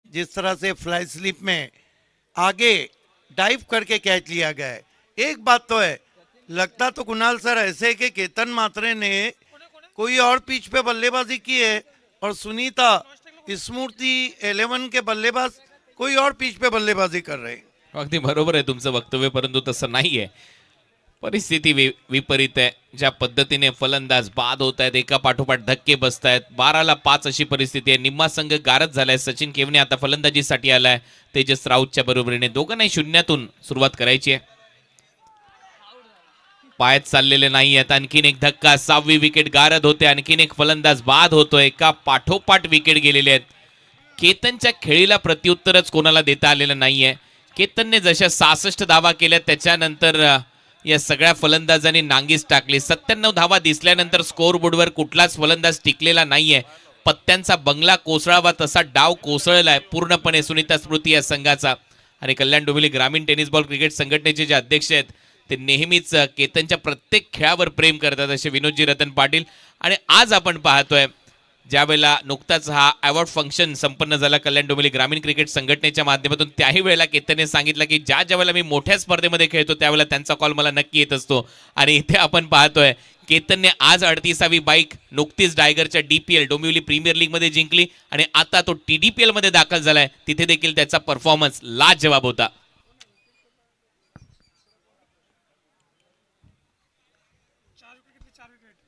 जिस तरह से फ्लाई स्लिप में आगे डाइव करके कैच लिया गया है, एक बात तो है, लगता तो कुणाल सर ऐसे कि केतन मात्रे ने कोई और पिच पे बल्लेबाजी की है और सुनीता स्मृति 11 के बल्लेबाज कोई और पिच पे बल्लेबाजी कर रहे हैं. अगदी बरोबर आहे तुमचं वक्तव्य, परंतु तसं नाहीये. परिस्थिती विपरीत आहे. ज्या पद्धतीने फलंदाज बाद होत आहेत, एका पाठोपाठ धक्के बसत आहेत. 12ला 5 अशी परिस्थिती आहे. निम्मा संघ गारद झालाय. सचिन केवने आता फलंदाजीसाठी आलाय तेजस राऊतच्या बरोबरीने. दोघांनाही शून्यातून सुरुवात करायची आहे. पायात चाललेले नाही आहेत. आणखीन एक धक्का, 6वी विकेट गारद होते. आणखीन एक फलंदाज बाद होतोय. एका पाठोपाठ विकेट गेलेले आहेत. केतनच्या खेळीला प्रत्युत्तरच कोणाला देता आलेलं नाहीये. केतनने जशा 66 धावा केल्या त्याच्यानंतर या सगळ्या फलंदाजांनी नांगीच टाकली. 97 धावा दिसल्यानंतर स्कोअर बोर्डवर कुठलाच फलंदाज टिकलेला नाहीये. पत्त्यांचा बंगला कोसळावा तसा डाव कोसळलाय पूर्णपणे सुनीता स्मृती या संघाचा. आणि कल्याण डोंबिवली ग्रामीण टेनिस बॉल क्रिकेट संघटनेचे जे अध्यक्ष आहेत ते नेहमीच केतनच्या प्रत्येक खेळावर प्रेम करतात, असे विनोदजी रतन पाटील. आणि आज आपण पाहतोय ज्यावेळेला नुकताच हा अवॉर्ड फंक्शन संपन्न झाला कल्याण डोंबिवली ग्रामीण क्रिकेट संघटनेच्या माध्यमातून, त्याही वेळेला केतनने सांगितलं की ज्यावेळेला मी मोठ्या स्पर्धेमध्ये खेळतो त्यावेळेला त्यांचा कॉल मला नक्की येत असतो. आणि इथे आपण पाहतोय केतनने आज 38वी बाईक नुकतीच डायगरच्या DPL डोंबिवली प्रीमियर लीग मध्ये जिंकली आणि आता तो TDPL मध्ये दाखल झालाय. तिथे देखील त्याचा परफॉर्मन्स लाजवाब होता.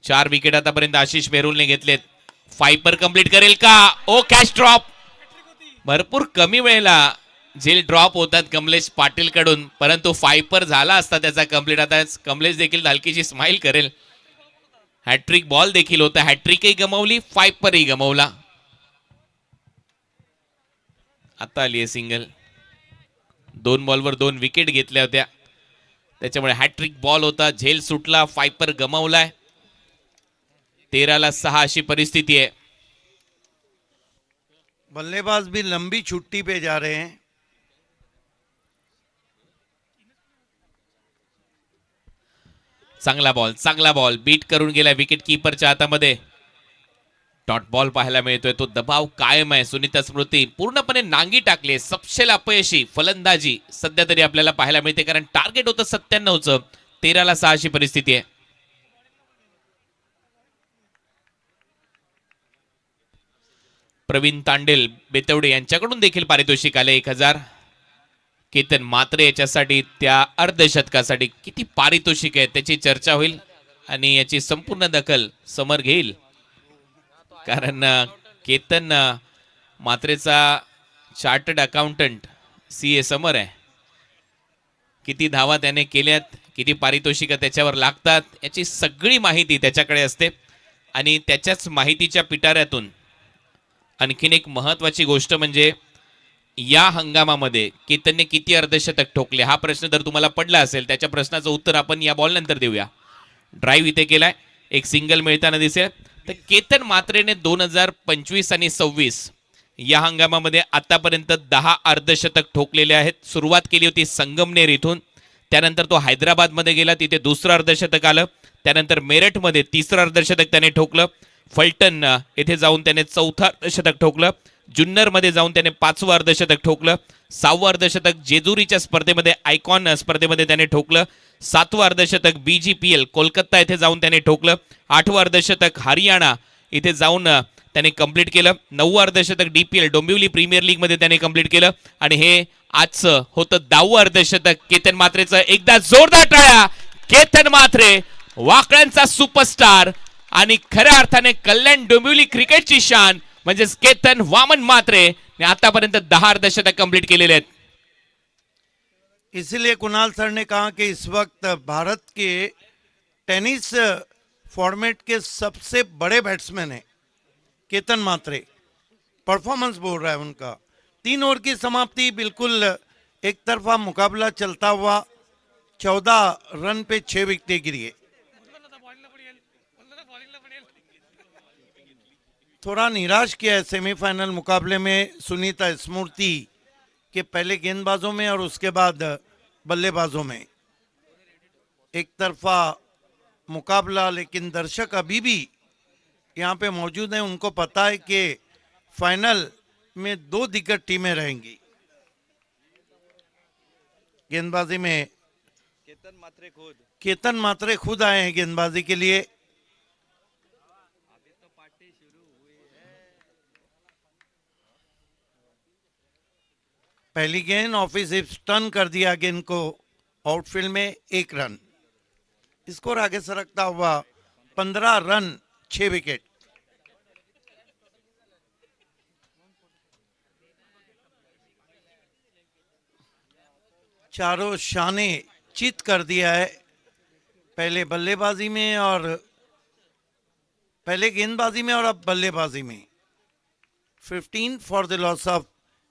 4 विकेट आतापर्यंत आशिष मेहरुलने घेतलेत. फायपर कंप्लीट करेल का? ओ कॅच ड्रॉप. भरपूर कमी वेळेला झेल ड्रॉप होतात कमलेश पाटील कडून, परंतु फायपर झाला असता त्याचा कंप्लीट. आता कमलेश देखील हलकीची स्माइल करेल. हॅट्रिक बॉल देखील होता. हॅट्रिकही गमावली, फायपरही गमावला. आता आली आहे सिंगल. 2 बॉलवर 2 विकेट घेतल्या होत्या त्याच्यामुळे हॅट्रिक बॉल होता. झेल सुटला, फायपर गमावलाय. 13ला 6 अशी परिस्थिती आहे. बल्लेबाज भी लंबी छुट्टी पे जा रहे हैं. चांगला बॉल बीट करून गेला विकेट कीपरच्या हातामध्ये. डॉट बॉल पाहायला मिळतोय. तो दबाव कायम आहे. सुनीता स्मृती पूर्णपणे नांगी टाकले. सपशेल अपयशी फलंदाजी सध्या तरी आपल्याला पाहायला मिळते, कारण टार्गेट होतं 97चं. 13ला 6 अशी परिस्थिती आहे. प्रवीण तांडेल बेतवडे यांच्याकडून देखील पारितोषिक आले 1000. केतन मात्रे याच्यासाठी त्या अर्धशतकासाठी किती पारितोषिक आहे त्याची चर्चा होईल आणि याची संपूर्ण दखल समर घेईल, कारण केतन मात्रेचा चार्टर्ड अकाउंटंट CA समर आहे. किती धावा त्याने केल्यात, किती पारितोषिक त्याच्यावर लागतात याची सगळी माहिती त्याच्याकडे असते. आणि त्याच्याच माहितीच्या पिटाऱ्यातून आणखीन एक महत्वाची गोष्ट म्हणजे या हंगामामध्ये केतनने किती अर्धशतक ठोकले, हा प्रश्न जर तुम्हाला पडला असेल त्याच्या प्रश्नाचं उत्तर आपण या बॉल नंतर देऊया. ड्राईव्ह इथे केलाय, एक सिंगल मिळताना दिसेल. तर केतन मात्रेने 2025 आणि 26 या हंगामामध्ये आतापर्यंत 10 अर्धशतक ठोकलेले आहेत. सुरुवात केली होती संगमनेर इथून, त्यानंतर तो हैदराबादमध्ये गेला, तिथे दुसरं अर्धशतक आलं. त्यानंतर मेरठमध्ये तिसरं अर्धशतक त्याने ठोकलं. फलटण येथे जाऊन त्याने 4थं अर्धशतक ठोकलं. जुन्नर मध्ये जाऊन त्याने 5वं अर्धशतक ठोकलं. 6वं अर्धशतक जेजुरीच्या स्पर्धेमध्ये आयकॉन स्पर्धेमध्ये त्याने ठोकलं. 7वं अर्धशतक BGPL कोलकाता येथे जाऊन त्याने ठोकलं. 8वं अर्धशतक हरियाणा इथे जाऊन त्याने कंप्लीट केलं. 9वं अर्धशतक DPL डोंबिवली प्रीमियर लीग मध्ये त्याने कंप्लीट केलं. आणि हे आजचं होतं 10वं अर्धशतक केतन म्हात्रेचं. एकदा जोरदार टाळ्या. केतन म्हात्रे वाकड्यांचा सुपरस्टार आणि खऱ्या अर्थाने कल्याण डोंबिवली क्रिकेटची शान म्हणजेच केतन वामन म्हात्रे ने आतापर्यंत 10 अर्धशतक कंप्लीट केलेले आहेत. इसीलिए कुणाल सर ने कहा कि इस वक्त भारत के टेनिस फॉर्मेट के सबसे बड़े बैट्समैन हैं केतन म्हात्रे. परफॉर्मेंस बोल रहा है उनका. 3 ओवर की समाप्ति, बिल्कुल एक तरफा मुकाबला चलता हुआ. 14 रन पे 6 विकेटें गिरी है. थोड़ा निराश किया है सेमीफाइनल मुकाबले में सुनीता स्मृति के पहले गेंदबाजों में और उसके बाद बल्लेबाजों में. एक तरफा मुकाबला, लेकिन दर्शक अभी भी यहाँ पे मौजूद हैं. उनको पता है कि फाइनल में 2 दिग्गज टीमें रहेंगी. गेंदबाजी में केतन म्हात्रे खुद आए हैं गेंदबाजी के लिए. पहली गेंद ऑफिस स्टन कर दिया गेंद को आउटफील्ड में. 1 रन. स्कोर आगे सरकता हुआ 15 रन 6 विकेट. चारों शाने चित कर दिया है पहले बल्लेबाजी में और पहले गेंदबाजी में और अब बल्लेबाजी में. 15 for the loss of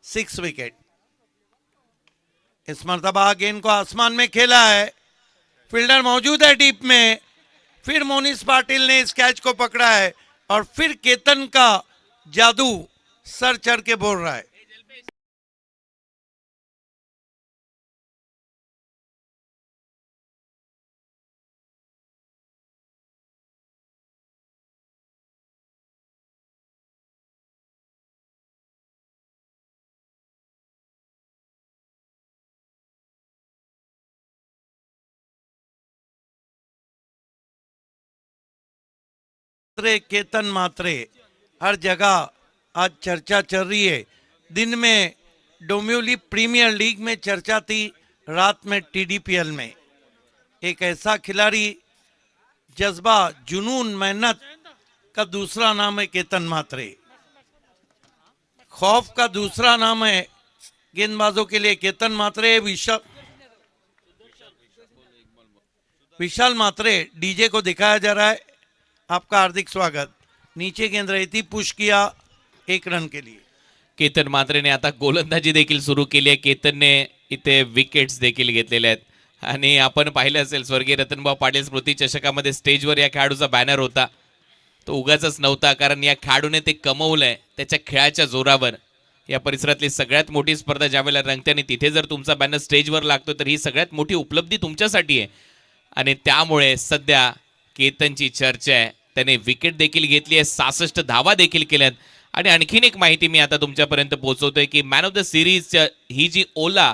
6 wicket. इस मर्तबा गेंद को आसमान में खेला है. फील्डर मौजूद है डीप में. फिर मोनिस पाटिल ने इस कैच को पकड़ा है और फिर केतन का जादू सर चढ़ के बोल रहा है. केतन म्हात्रे हर जगह आज चर्चा चल रही है. दिन में डोंबिवली प्रीमियर लीग में चर्चा थी, रात में TDPL में. एक ऐसा खिलाड़ी, जज्बा, जुनून, मेहनत का दूसरा नाम है केतन म्हात्रे. खौफ का दूसरा नाम है गेंदबाजों के लिए केतन म्हात्रे. विशाल म्हात्रे डीजे को दिखाया जा रहा है. आपका हार्दिक स्वागत. नीचे गेंद रही थी, पुश किया 1 रन के लिए. केतन म्हात्रेने आता गोलंदाजी देखील सुरू केली आहे. केतनने इथे विकेट्स देखील घेतलेल्या आहेत. आणि आपण पाहिलं असेल स्वर्गीय रतनभाऊ पाटील स्मृती चषकामध्ये स्टेजवर या खेळाडूचा बॅनर होता. तो उगाचच नव्हता, कारण या खेळाडूने ते कमवलंय त्याच्या खेळाच्या जोरावर. या परिसरातली सगळ्यात मोठी स्पर्धा ज्यावेळेला रंगते आणि तिथे जर तुमचा बॅनर स्टेजवर लागतो तर ही सगळ्यात मोठी उपलब्धी तुमच्यासाठी आहे. आणि त्यामुळे सध्या केतनची चर्चा आहे. त्याने विकेट देखील घेतली आहे, 66 धावा देखील केल्यात. आणि आणखीन एक माहिती मी आता तुमच्यापर्यंत पोहोचवतोय की मॅन ऑफ द सिरीज ही जी ओला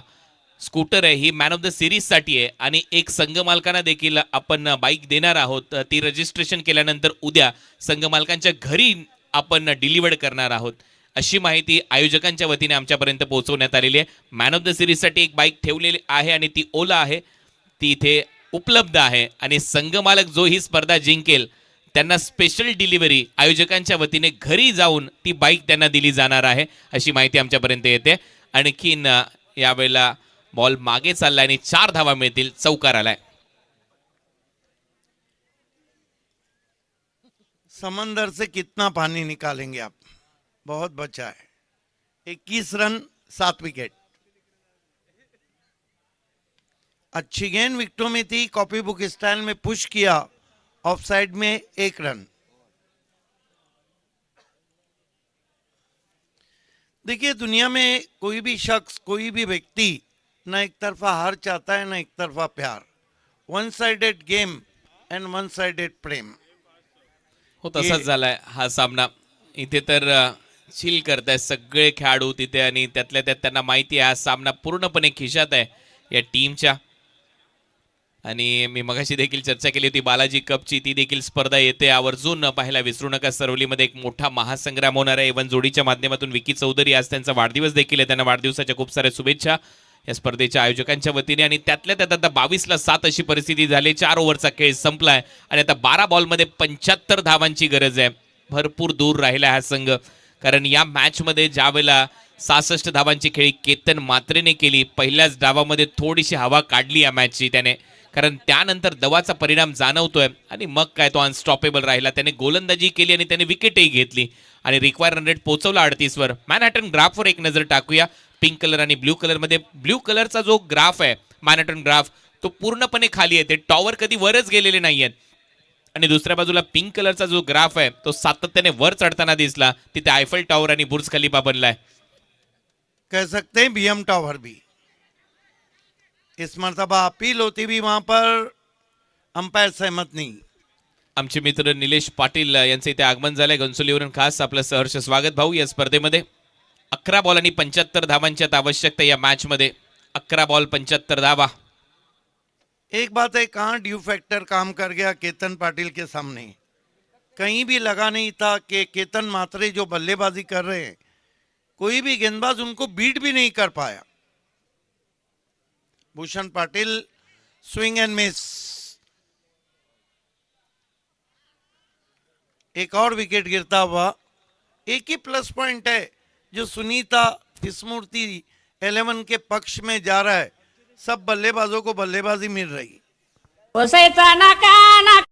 स्कूटर आहे ही मॅन ऑफ द सिरीजसाठी आहे. आणि एक संघ मालकांना देखील आपण बाईक देणार आहोत. ती रजिस्ट्रेशन केल्यानंतर उद्या संघ मालकांच्या घरी आपण डिलिव्हर्ड करणार आहोत, अशी माहिती आयोजकांच्या वतीने आमच्यापर्यंत पोहोचवण्यात आलेली आहे. मॅन ऑफ द सिरीजसाठी एक बाईक ठेवलेली आहे आणि ती ओला आहे, ती इथे उपलब्ध आहे. आणि संघ मालक जो ही स्पर्धा जिंकेल त्यांना स्पेशल डिलिव्हरी आयोजकांच्या वतीने घरी जाऊन ती बाईक त्यांना दिली जाणार आहे, अशी माहिती आमच्यापर्यंत येते. आणखीन यावेळेला बॉल मागे चाललाय आणि 4 धावा मिळतील. चौकार आलाय. समंदर से कितना पानी निकालेंगे आप, बहुत बचा है. 21 रन 7 विकेट. अच्छी गेंद विकेटों में थी. कॉपी बुक स्टाइल में पुश किया, ऑफ साइड में 1 रन. देखिए, दुनिया में कोई भी शख्स, कोई भी व्यक्ति ना एक तरफा हार चाहता है ना एक तरफा प्यार. 1 साइडेड गेम एंड 1 साइडेड प्रेम. हो, तसाच झालाय हा सामना. इथे तर चिल करतायत सगळे खेळाडू तिथे आणि त्यातल्या त्यात त्यांना माहिती आहे हा सामना पूर्णपणे खिशात आहे या टीमच्या. आणि मी मगाशी देखील चर्चा केली होती बालाजी कपची, ती देखील स्पर्धा येते आवर्जून पाहायला विसरू नका. सरवलीमध्ये एक मोठा महासंग्राम होणार आहे. इव्हन जोडीच्या माध्यमातून विकी चौधरी आज त्यांचा वाढदिवस देखील आहे, त्यांना वाढदिवसाच्या खूप साऱ्या शुभेच्छा या स्पर्धेच्या आयोजकांच्या वतीने. आणि त्यातल्या त्यात आता 22-7 अशी परिस्थिती झाली. 4 ओव्हरचा खेळ संपलाय आणि आता 12 बॉलमध्ये 75 धावांची गरज आहे. भरपूर दूर राहिला हा संघ, कारण या मॅचमध्ये ज्या वेळेला 66 धावांची खेळी केतन मात्रेने केली, पहिल्याच डावामध्ये थोडीशी हवा काढली या मॅचची त्याने, कारण त्यानंतर दवाचा परिणाम जाणवतोय आणि मग काय तो अनस्टॉपेबल राहिला. त्याने गोलंदाजी केली आणि त्याने विकेटही घेतली आणि रिक्वायर रन रेट पोहोचवला 38 वर. मॅनहॅटन ग्राफवर एक नजर टाकूया. पिंक कलर आणि ब्ल्यू कलरमध्ये, ब्ल्यू कलरचा जो ग्राफ आहे मॅनहॅटन ग्राफ तो पूर्णपणे खाली आहे, ते टॉवर कधी वरच गेलेले नाहीयेत. आणि दुसऱ्या बाजूला पिंक कलरचा जो ग्राफ आहे तो सातत्याने वर चढताना दिसला. तिथे आयफल टॉवर आणि बुर्ज खलिफा बनलाय. कह सकते हैं बीएम टावर भी. इस मर्तबा अपील होती भी वहां पर अंपायर सहमत नहीं. आमचे मित्र निलेश पाटील यांचे इथे आगमन झालंय घनसोलीवरून. खास आपलं सहर्ष स्वागत भाऊ या स्पर्धेमध्ये. 11 बॉल आणि 75 धावांची आवश्यकता या मॅच मध्ये. 11 बॉल 75 धावा. एक बात है, कहाँ ड्यू फैक्टर काम कर गया केतन पाटिल के सामने. कहीं भी लगा नहीं था कि केतन मात्रे जो बल्लेबाजी कर रहे हैं, कोई भी गेंदबाज उनको बीट भी नहीं कर पाया. Bhushan Patil swing end miss. एक और विकेट गिरता हुआ. एक ही प्लस पॉइंट है जो सुनीता स्मृति 11 के पक्ष में जा रहा है. सब बल्लेबाजों को बल्लेबाजी मिल रही. बसायचा नाका नाका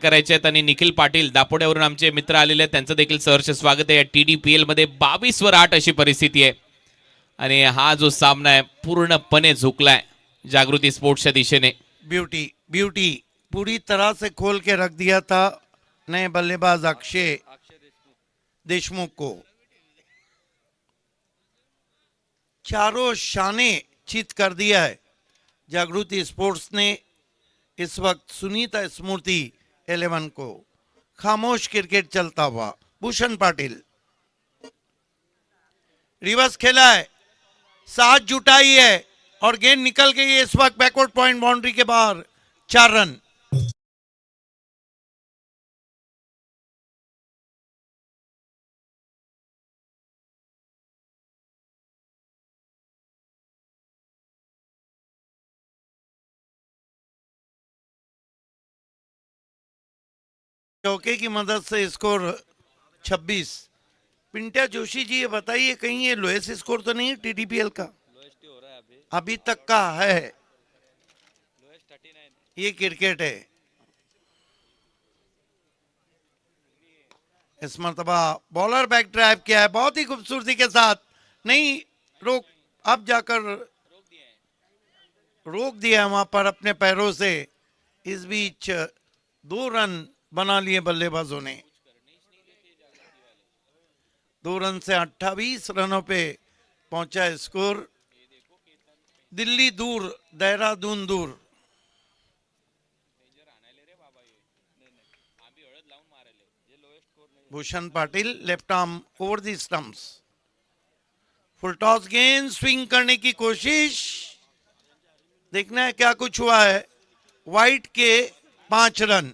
करायचे आहेत आणि निखिल पाटील दापोड्यावरून आमचे मित्र आलेले आहेत, त्यांचं देखील सहर्ष स्वागत आहे. TDPL मध्ये 22 वर 8 अशी परिस्थिती आहे आणि हा जो सामना आहे पूर्णपणे झुकलाय जागृती स्पोर्ट्सच्या दिशेने. ब्यूटी ब्यूटी पूरी तरह से खोल के रख दिया था नए बल्लेबाज अक्षय देशमुख को. चारों शाने चित कर दिया है जागृति स्पोर्ट्स ने इस वक्त. सुनीता स्मृति 11 को. खामोश क्रिकेट चलता हुआ. भूषण पाटिल रिवर्स खेला है, साथ जुटाई है और गेंद निकल गई है इस वक्त बैकवर्ड पॉइंट बाउंड्री के बाहर. 4 रन. चौके की मदद से स्कोर 26. पिंट्या जोशी जी ये बताइए, कहीं ये लोएस्ट स्कोर तो नहीं है TDPL का? अभी तक का है. ये क्रिकेट है. इस मर्तबा बॉलर बैक ड्राइव किया है बहुत ही खूबसूरती के साथ. नहीं रोक, अब जाकर रोक दिया वहां पर अपने पैरों से. इस बीच 2 रन बना लिए बल्लेबाजों ने. 2 रन से 28 रनों पे पहुंचा स्कोर. दिल्ली दूर, देहरादून दूर. Bhushan Patil left arm over the stumps. Full toss गेंद, स्विंग करने की कोशिश. देखना है क्या कुछ हुआ है. वाइट के 5 रन.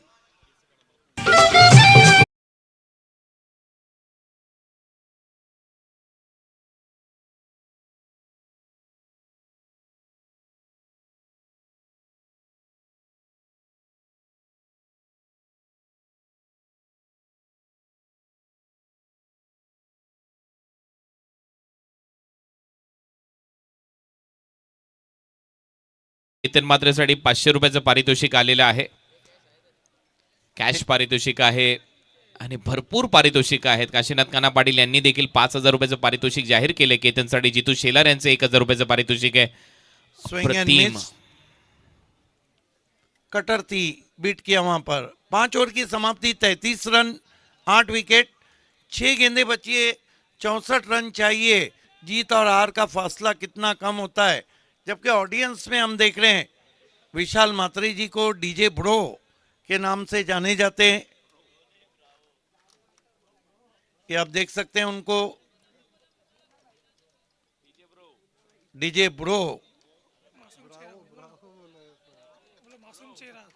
केतन मात्रेसाठी 500 रुपयाचं पारितोषिक आलेलं आहे. कॅश पारितोषिक आहे आणि भरपूर पारितोषिक आहेत. काशीनाथ काना पाटील यांनी देखील 5000 रुपयाचं पारितोषिक जाहीर केले केतनसाठी. जितू शेलार यांचे 1000 रुपयाचं पारितोषिक आहे. स्विंग एंड अप्रतिम. मिस. कटर थी, बीट किया वहां पर। 5 ओवर की समाप्ति, 33 रन, 8 विकेट, 6 गेंदें बची है, 64 रन चाहिए। जीत और हार का फासला कितना कम होता है। जबकि ऑडियंस में हम देख रहे हैं विशाल मात्रे जी को डीजे ब्रो के नाम से जाने जाते हैं। ये आप देख सकते हैं उनको, डीजे ब्रो,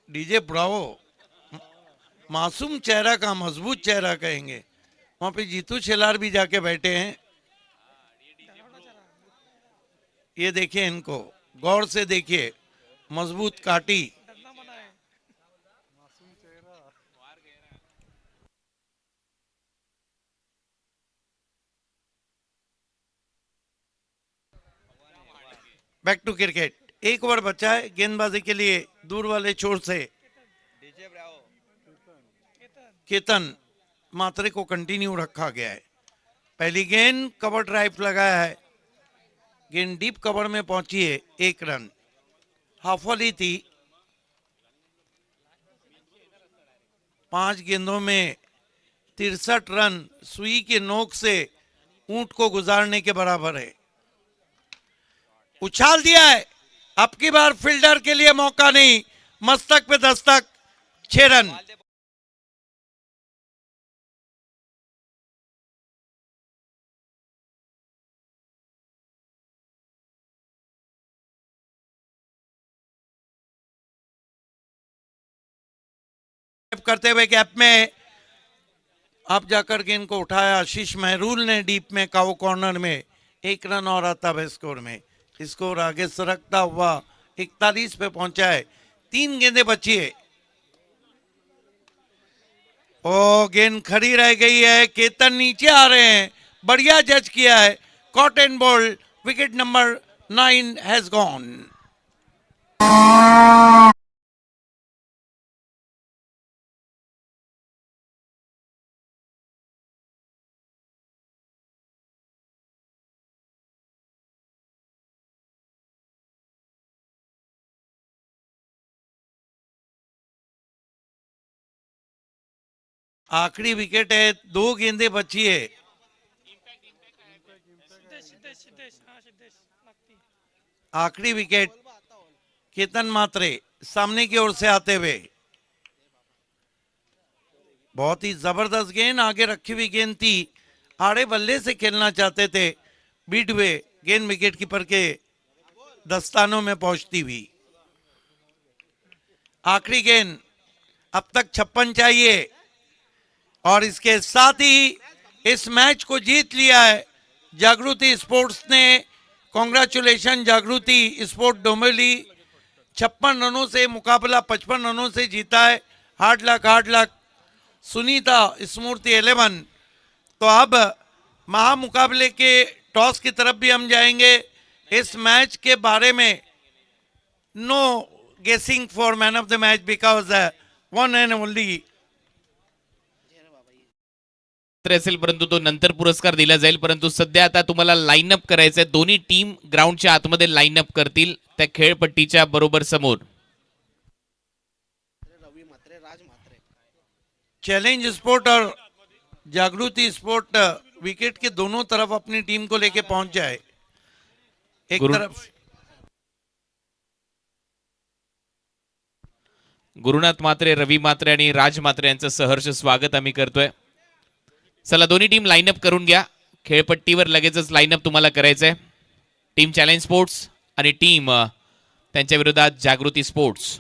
डीजे ब्रावो, मासूम चेहरा का मजबूत चेहरा कहेंगे। वहां पे जीतू शेलार भी जाके बैठे हैं। ये देखिए, इनको गौर से देखिए, मजबूत काटी। बैक टू क्रिकेट, 1 ओवर बचा है गेंदबाजी के लिए। दूर वाले छोर से केतन मात्रे को कंटिन्यू रखा गया है। पहली गेंद कवर ड्राइव लगाया है, गेंद डीप कवर में पहुंची है, 1 रन। हाफ वॉली थी। 5 गेंदों में 63 रन सुई के नोक से ऊंट को गुजारने के बराबर है। उछाल दिया है, अब की बार फील्डर के लिए मौका नहीं, मस्तक पे दस्तक, 6 रन। करते हुए गैप में अब जाकर गेंद को उठाया आशीष महरूल ने डीप में, काउ कॉर्नर में। 1 रन और आता है स्कोर में। स्कोर आगे सरकता हुआ 41 पे पहुंचा है। 3 गेंदें बची है। ओ गेंद खड़ी रह गई है, केतन नीचे आ रहे हैं, बढ़िया जज किया है। Caught and bold, wicket number 9 has gone. आखिरी विकेट है, 2 गेंदें बची है। आखिरी विकेट, केतन मात्रे सामने की ओर से आते हुए। बहुत ही जबरदस्त गेंद, आगे रखी हुई गेंद थी, आड़े बल्ले से खेलना चाहते थे, बीट हुए गेंद विकेट कीपर के दस्तानों में पहुंचती हुई। आखिरी गेंद, अब तक 56 चाहिए और इसके साथ ही इस मैच को जीत लिया है जागृति स्पोर्ट्स ने। कॉन्ग्रेचुलेशन जागृति स्पोर्ट डोंबिवली। 56 रनों से मुकाबला 55 रनों से जीता है। हार्ड लक सुनीता स्मूर्ति 11। तो अब महामुकाबले के टॉस की तरफ भी हम जाएंगे। इस मैच के बारे में नो गेसिंग for man of the match because one end only असेल, परंतु तो नंतर पुरस्कार दिला जाईल। परंतु सध्या आता तुम्हाला लाईनअप करायचंय। दोन्ही टीम ग्राउंडच्या आतमध्ये लाईनअप करतील त्या खेळपट्टीच्या बरोबर समोर। चैलेंज स्पोर्ट और जागृति स्पोर्ट विकेट के दोनों तरफ अपनी टीम को लेके पहुंच जाए। एक तरफ गुरुनाथ मात्रे, रवी मात्रे आणि राज मात्रे यांचं सहर्ष स्वागत आम्ही करतोय। चला दोन्ही टीम लाईनअप करून घ्या। खेळपट्टीवर लगेचच लाईनअप तुम्हाला करायचंय। टीम चॅलेंज स्पोर्ट्स आणि टीम त्यांच्या विरोधात जागृती स्पोर्ट्स।